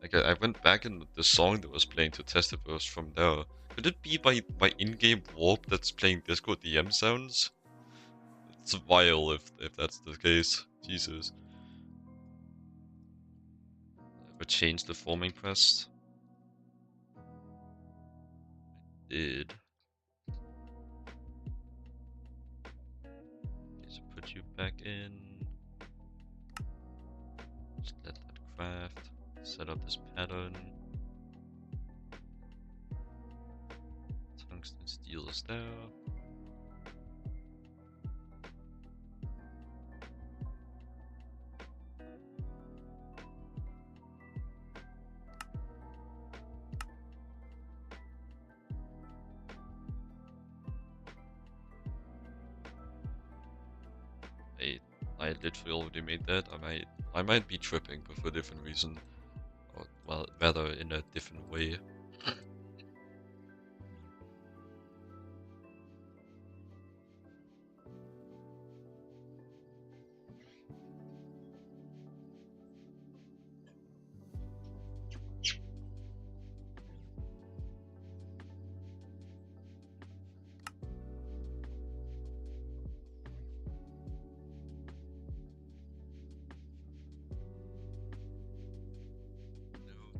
Like, I went back in the song that was playing to test if it was from there. Could it be my in-game warp that's playing Discord DM sounds? It's vile if that's the case. Jesus. Ever changed the forming press? Did. Okay, so put you back in. Just let that craft. Set up this pattern. Tungsten steel is there. I literally already made that. I might be tripping, but for a different reason. Or, well, rather in a different way.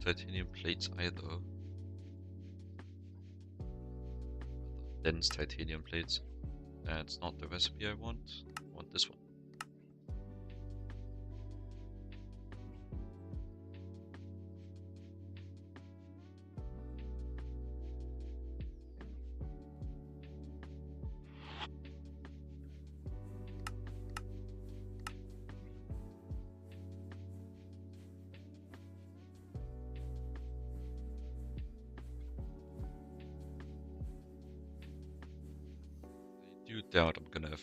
No titanium plates either. Dense titanium plates. That's not the recipe I want. I want this one. I do doubt I'm gonna have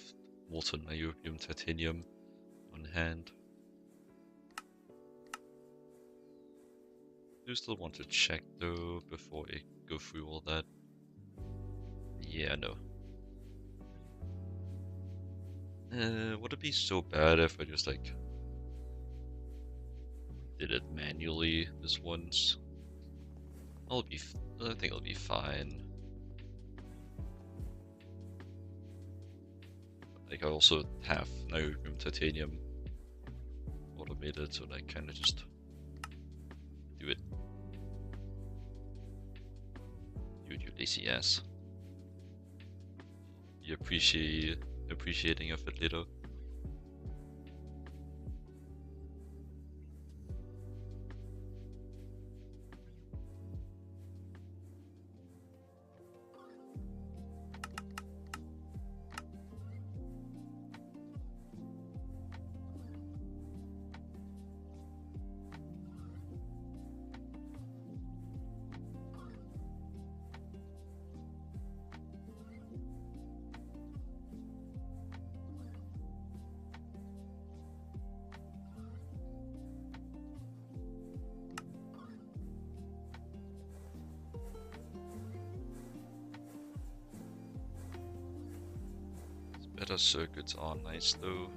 molten niobium titanium on hand. I do still want to check though before I go through all that. Yeah, no. Would it be so bad if I just like did it manually this once? I think it'll be fine. Like I also have niobium titanium automated, so I kind of just do it. You lazy ass. You appreciating of it later. Better circuits are nice though.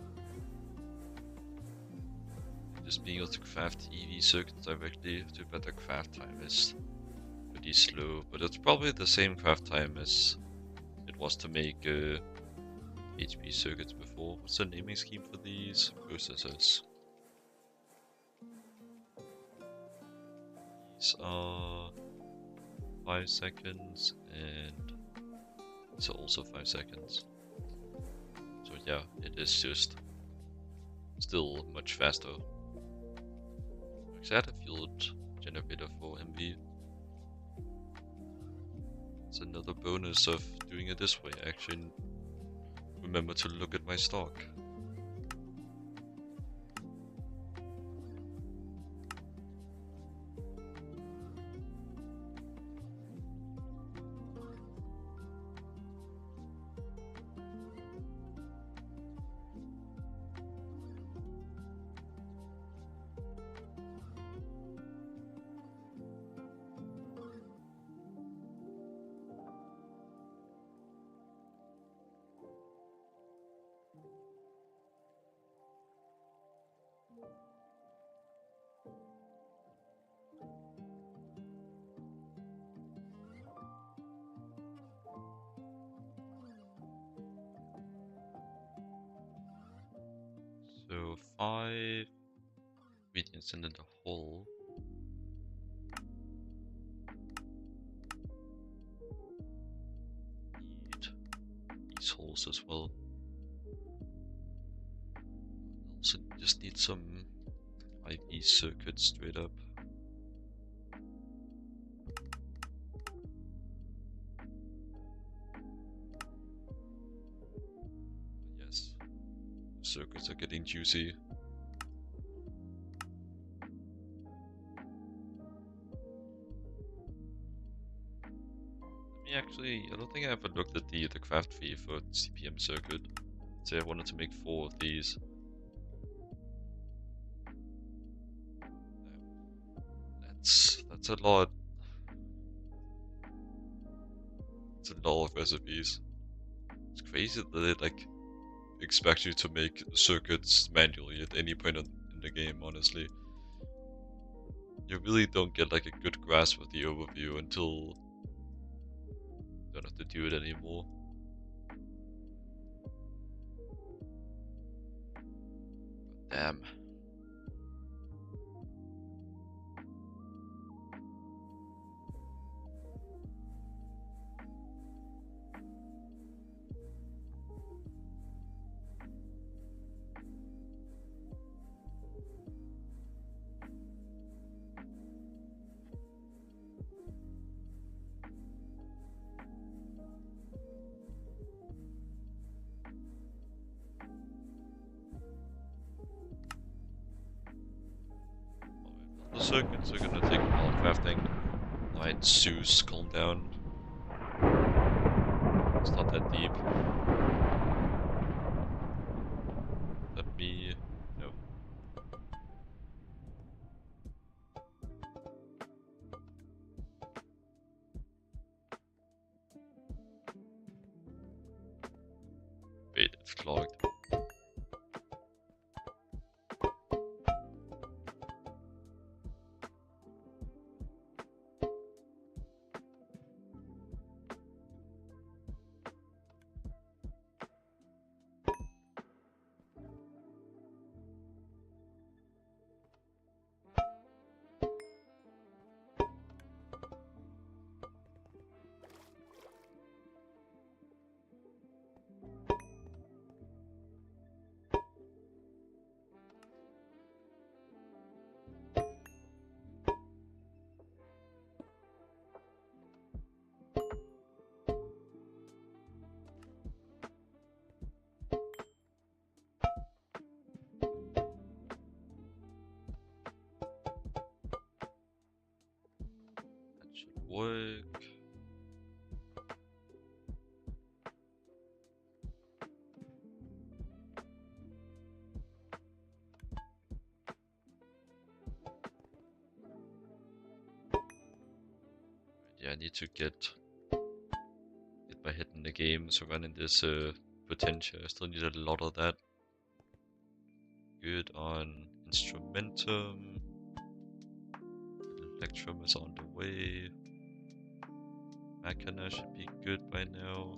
Just being able to craft EV circuits directly to better craft time is pretty slow, but it's probably the same craft time as it was to make HP circuits before. What's the naming scheme for these processors? These are 5 seconds and It's also 5 seconds. So yeah, it is just still much faster. Add a field generator for MV. It's another bonus of doing it this way. I actually remember to look at my stock. So 5 ingredients and then the whole. Need these holes as well. Also just need some IV circuits straight up. Yes, circuits are getting juicy. Actually, I don't think I ever looked at the craft fee for CPM circuit. Say I wanted to make 4 of these. That's a lot. It's a lot of recipes. It's crazy that it like expects you to make circuits manually at any point in the game, honestly. You really don't get like a good grasp of the overview until you don't have to do it anymore. But damn. The circuits are gonna take a while crafting. Alright, Zeus, calm down. It's not that deep. Let me... no. Wait, it's clogged. Should work. Yeah, I need to get my head in the game, so running this potential. I still need a lot of that. Good on instrumentum. Electrum is on the way. Machina should be good by now.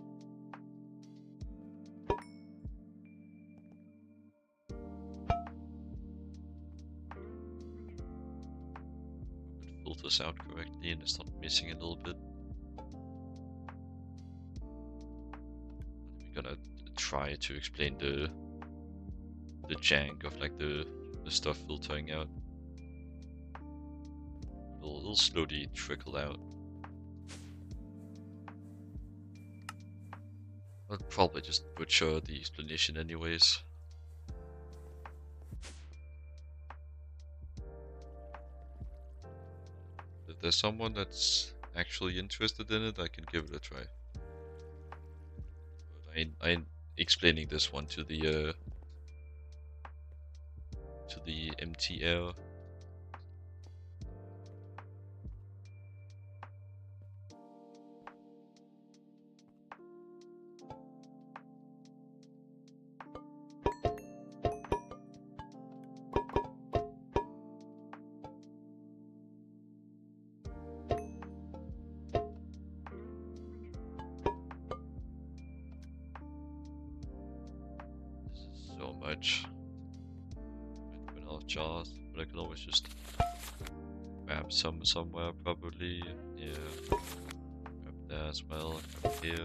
Could filter this out correctly and it's not missing a little bit. gonna try to explain the jank of like the stuff filtering out. It'll slowly trickle out. I'll probably just butcher the explanation anyways. If there's someone that's actually interested in it, I can give it a try. But I ain't explaining this one to the MTL. This is so much. I'd run out of jars, but I can always just grab some somewhere probably. Yeah. Grab there as well. Grab here.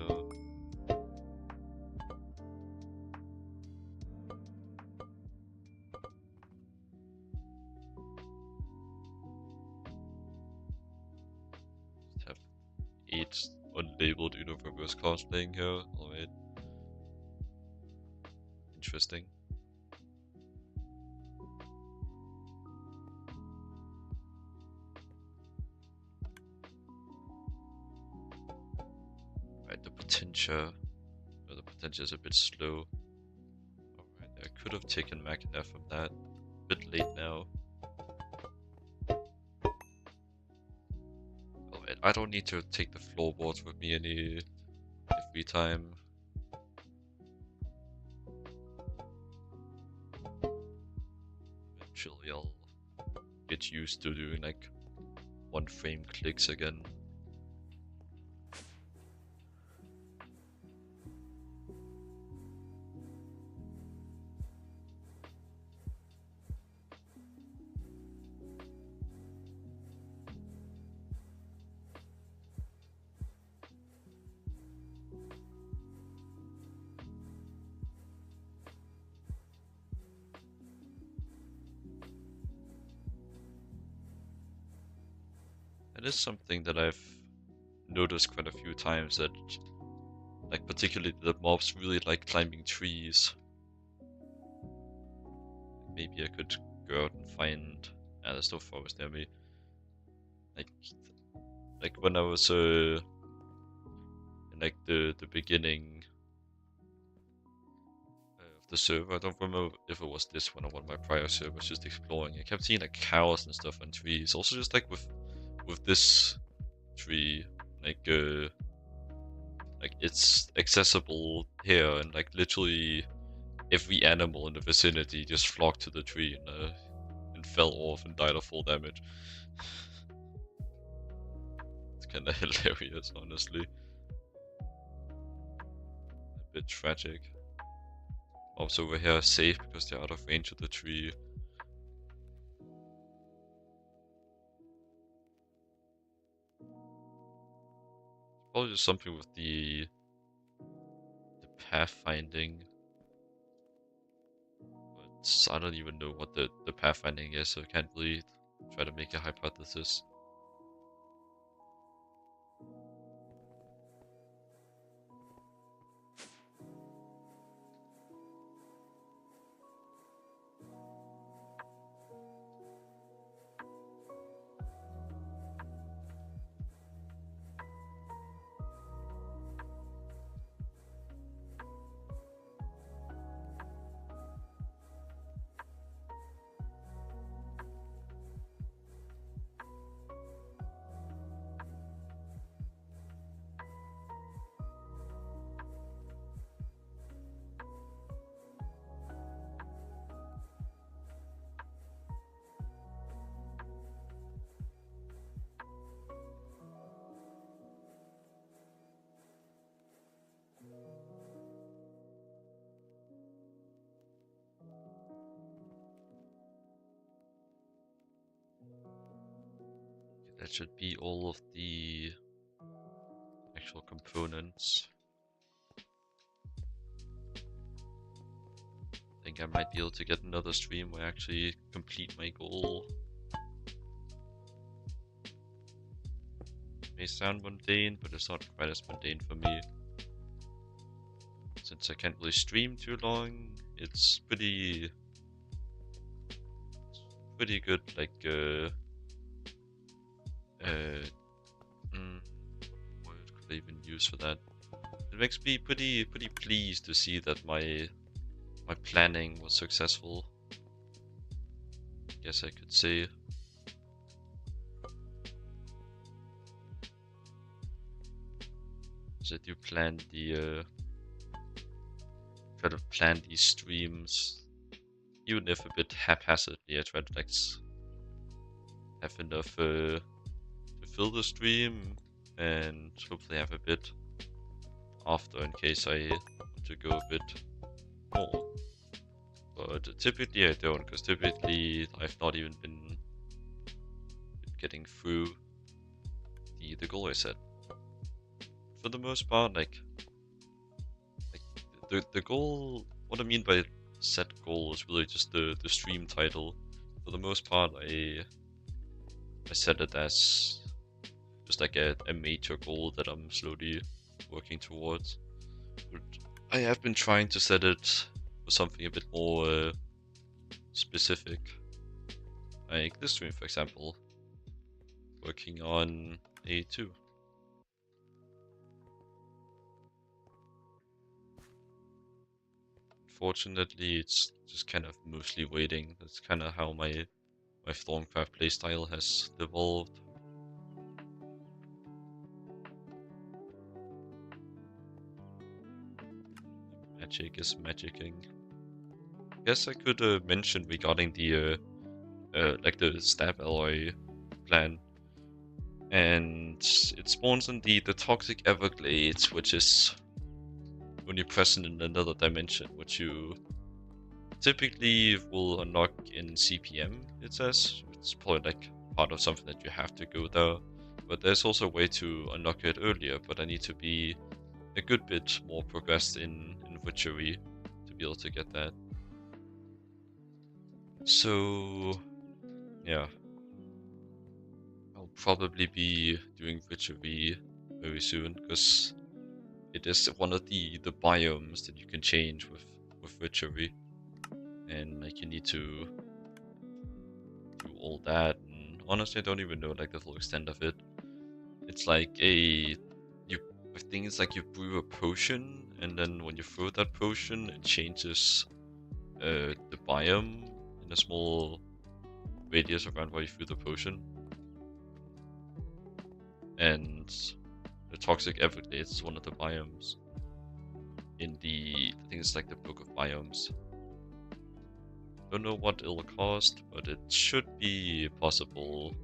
Just have 8 unlabeled universe cards playing here. Alright. Interesting. Right, the potential. Oh, the potential is a bit slow. Alright, I could have taken Machina from that. A bit late now. Alright, I don't need to take the floorboards with me every time. Eventually I'll get used to doing like 1 frame clicks again. It is something that I've noticed quite a few times, that like particularly the mobs really like climbing trees. Maybe I could go out and find... there's no forest near me. Like when I was in like the beginning of the server, I don't remember if it was this one or one of my prior servers, just exploring. I kept seeing like cows and stuff on trees. Also just like with this tree, like it's accessible here, and like literally every animal in the vicinity just flocked to the tree and fell off and died of full damage. It's kind of hilarious, honestly. A bit tragic. Mobs over here are safe because they're out of range of the tree. Probably just something with the pathfinding. But I don't even know what the pathfinding is, so I can't really try to make a hypothesis. That should be all of the actual components. think I might be able to get another stream where I actually complete my goal. It may sound mundane, but it's not quite as mundane for me. Since I can't really stream too long, it's pretty good, like, what could I even use for that? It makes me pretty pleased to see that my planning was successful. I guess I could say. So I do plan the try to plan these streams, even if a bit haphazardly. I try to like have enough to fill the stream, and hopefully have a bit after in case I want to go a bit more. But typically I don't, because typically I've not even been getting through the goal I set. For the most part, like the goal, what I mean by set goal is really just the stream title. For the most part, I set it as just like a major goal that I'm slowly working towards. But I have been trying to set it for something a bit more specific. Like this stream, for example, working on AE2. Unfortunately, it's just kind of mostly waiting. That's kind of how my Thorncraft playstyle has evolved. Magic is magicking. I guess I could mention regarding the like the stab alloy plan, and it spawns in the toxic Everglades, which is when you present in another dimension, which you typically will unlock in CPM. It says it's probably like part of something that you have to go there, but there's also a way to unlock it earlier. But I need to be a good bit more progressed in Witchery to be able to get that. So yeah, I'll probably be doing Witchery very soon, because it is one of the biomes that you can change with Witchery, and like you need to do all that. And honestly, I don't even know like the full extent of it. It's like I think it's like you brew a potion, and then when you throw that potion, it changes the biome in a small radius around where you threw the potion. And the toxic Everglades is one of the biomes in the, I think it's like the Book of Biomes. Don't know what it'll cost, but it should be possible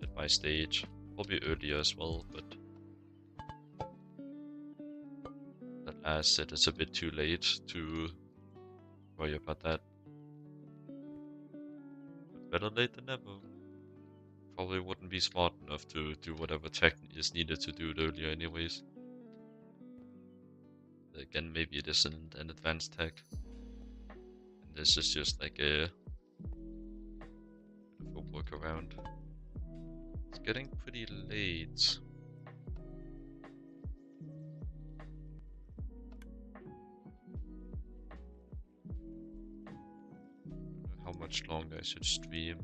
at my stage. Probably earlier as well, but that asset is a bit too late to worry about that. But better late than never. Probably wouldn't be smart enough to do whatever tech is needed to do it earlier anyways. Again, maybe it isn't an advanced tech. And this is just like a workaround. It's getting pretty late. How much longer I should stream.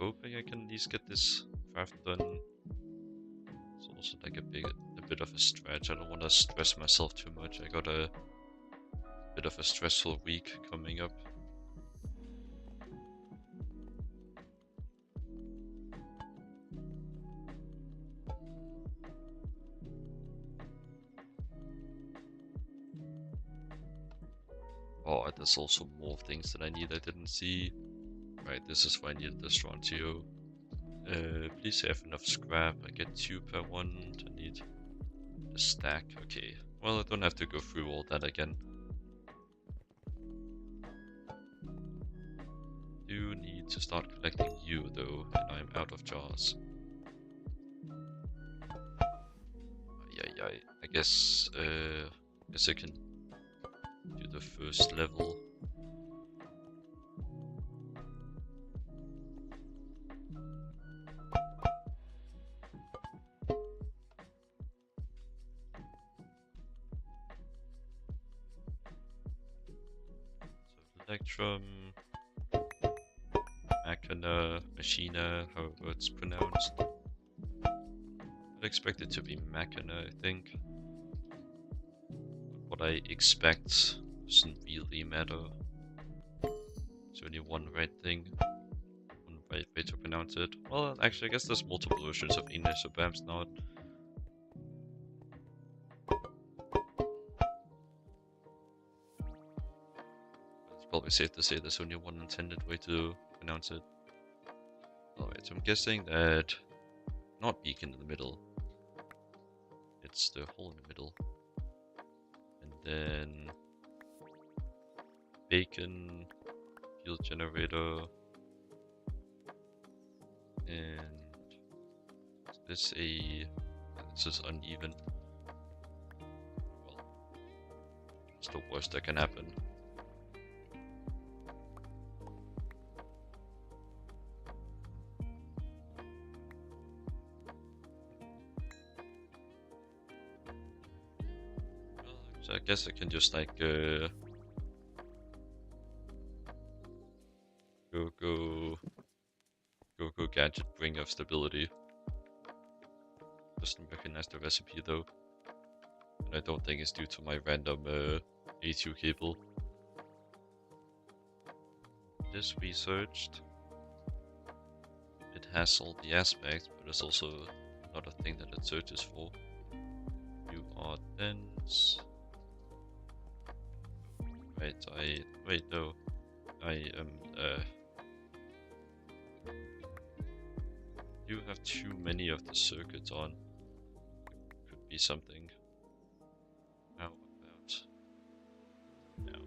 Hoping I can at least get this craft done. It's also like a bit of a stretch. I don't want to stress myself too much. I got a bit of a stressful week coming up. Oh, there's also more things that I need I didn't see. Right, this is why I needed the Stroncio. Please have enough scrap. I get 2 per one. I need a stack. Okay. Well, I don't have to go through all that again. Do need to start collecting you though, and I'm out of jars. yeah, I guess I can do the first level. So Electrum, Machina, Machina, however it's pronounced. I'd expect it to be Machina, I think. What I expect doesn't really matter. There's only one right thing, one right way to pronounce it. Well, actually, I guess there's multiple versions of English, so perhaps not. It's probably safe to say there's only one intended way to pronounce it. Alright, so I'm guessing that not beacon in the middle. It's the hole in the middle. And then bacon, fuel generator, and this is uneven. Well, it's the worst that can happen. So I guess I can just like go gadget bring of stability. Doesn't recognize the recipe though. And I don't think it's due to my random AE2 cable. It is researched. It has all the aspects, but there's also another thing that it searches for. You are dense. Right, wait no. I am you have too many of the circuits on. Could be something. How about now?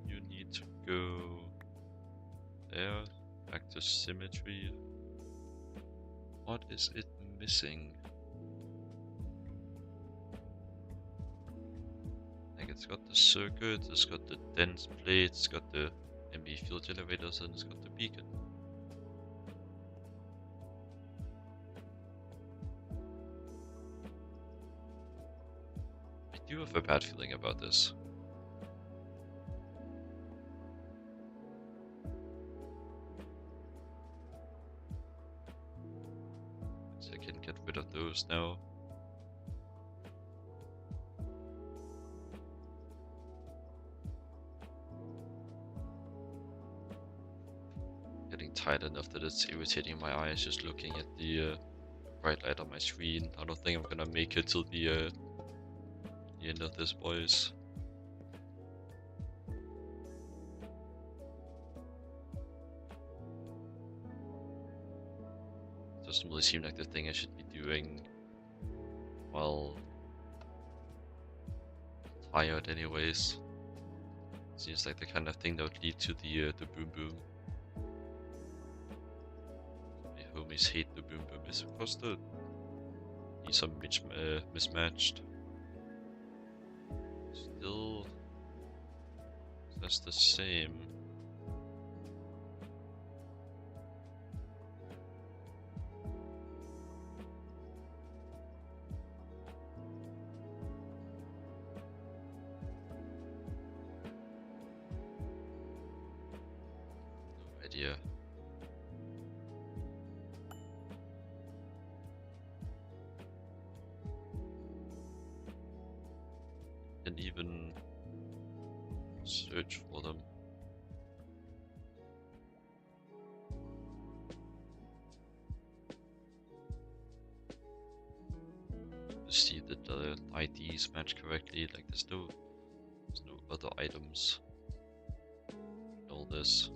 You need to go there, back to symmetry. What is it missing? Like it's got the circuit, it's got the dense plate, it's got the MB fuel generators, and it's got the beacon. I do have a bad feeling about this. So I can get rid of those now. Getting tired enough that it's irritating my eyes just looking at the bright light on my screen. I don't think I'm gonna make it till the end of this, boys. Doesn't really seem like the thing I should be doing while tired anyways. Seems like the kind of thing that would lead to the boom boom. My homies hate the boom boom. It's supposed to be some mismatched. Still, that's the same. No idea. Can even search for them. To see that the IDs match correctly, like there's no other items in all this.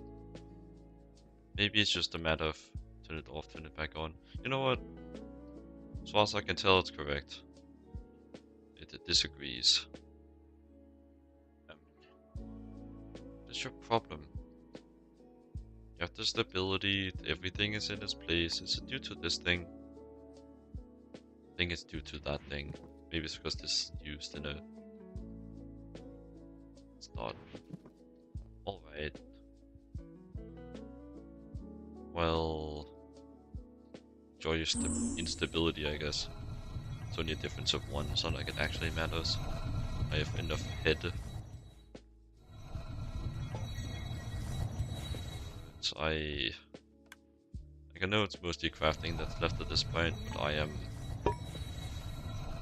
Maybe it's just a matter of turn it off, turn it back on. You know what? As far as I can tell, it's correct. It disagrees. What's your problem? You have the stability, everything is in its place. Is it due to this thing? I think it's due to that thing. Maybe it's because this is used in a... It's not. Alright. Well... Enjoy your instability, I guess. It's only a difference of 1, it's not like it actually matters. I have enough head. I know it's mostly crafting that's left at this point, but I am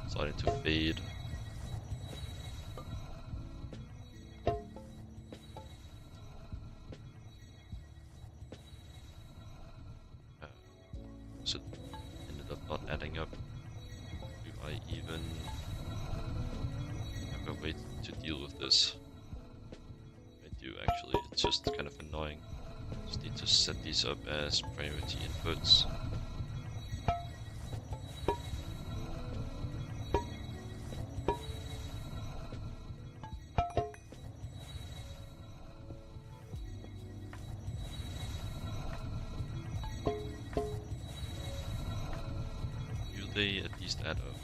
starting to fade. So it ended up not adding up. Do I even have a way to deal with this? I do actually, it's just kind of annoying. Just need to set these up as priority inputs. Do they at least add up?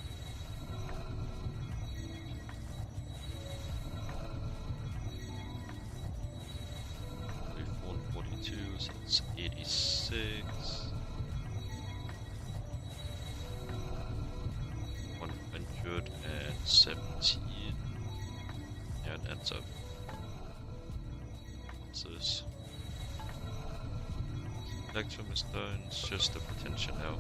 42, so it's 86. 117. Yeah, it adds up. What's this? Electrum is done, it's just the potential now.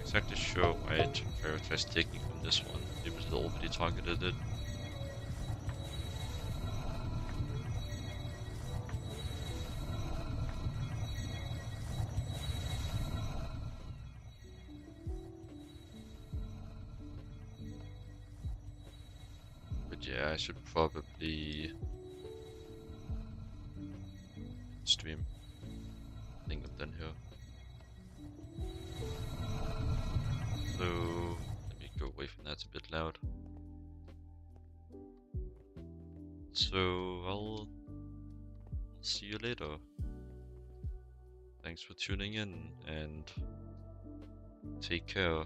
Exactly sure why it prioritized taking from this one. Maybe it already targeted it. But yeah, I should probably stream. I think I'm done here. So let me go away from that, it's a bit loud. So I'll see you later. Thanks for tuning in and take care.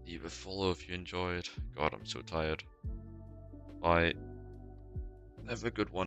Leave a follow if you enjoyed. God, I'm so tired. Bye. Have a good one.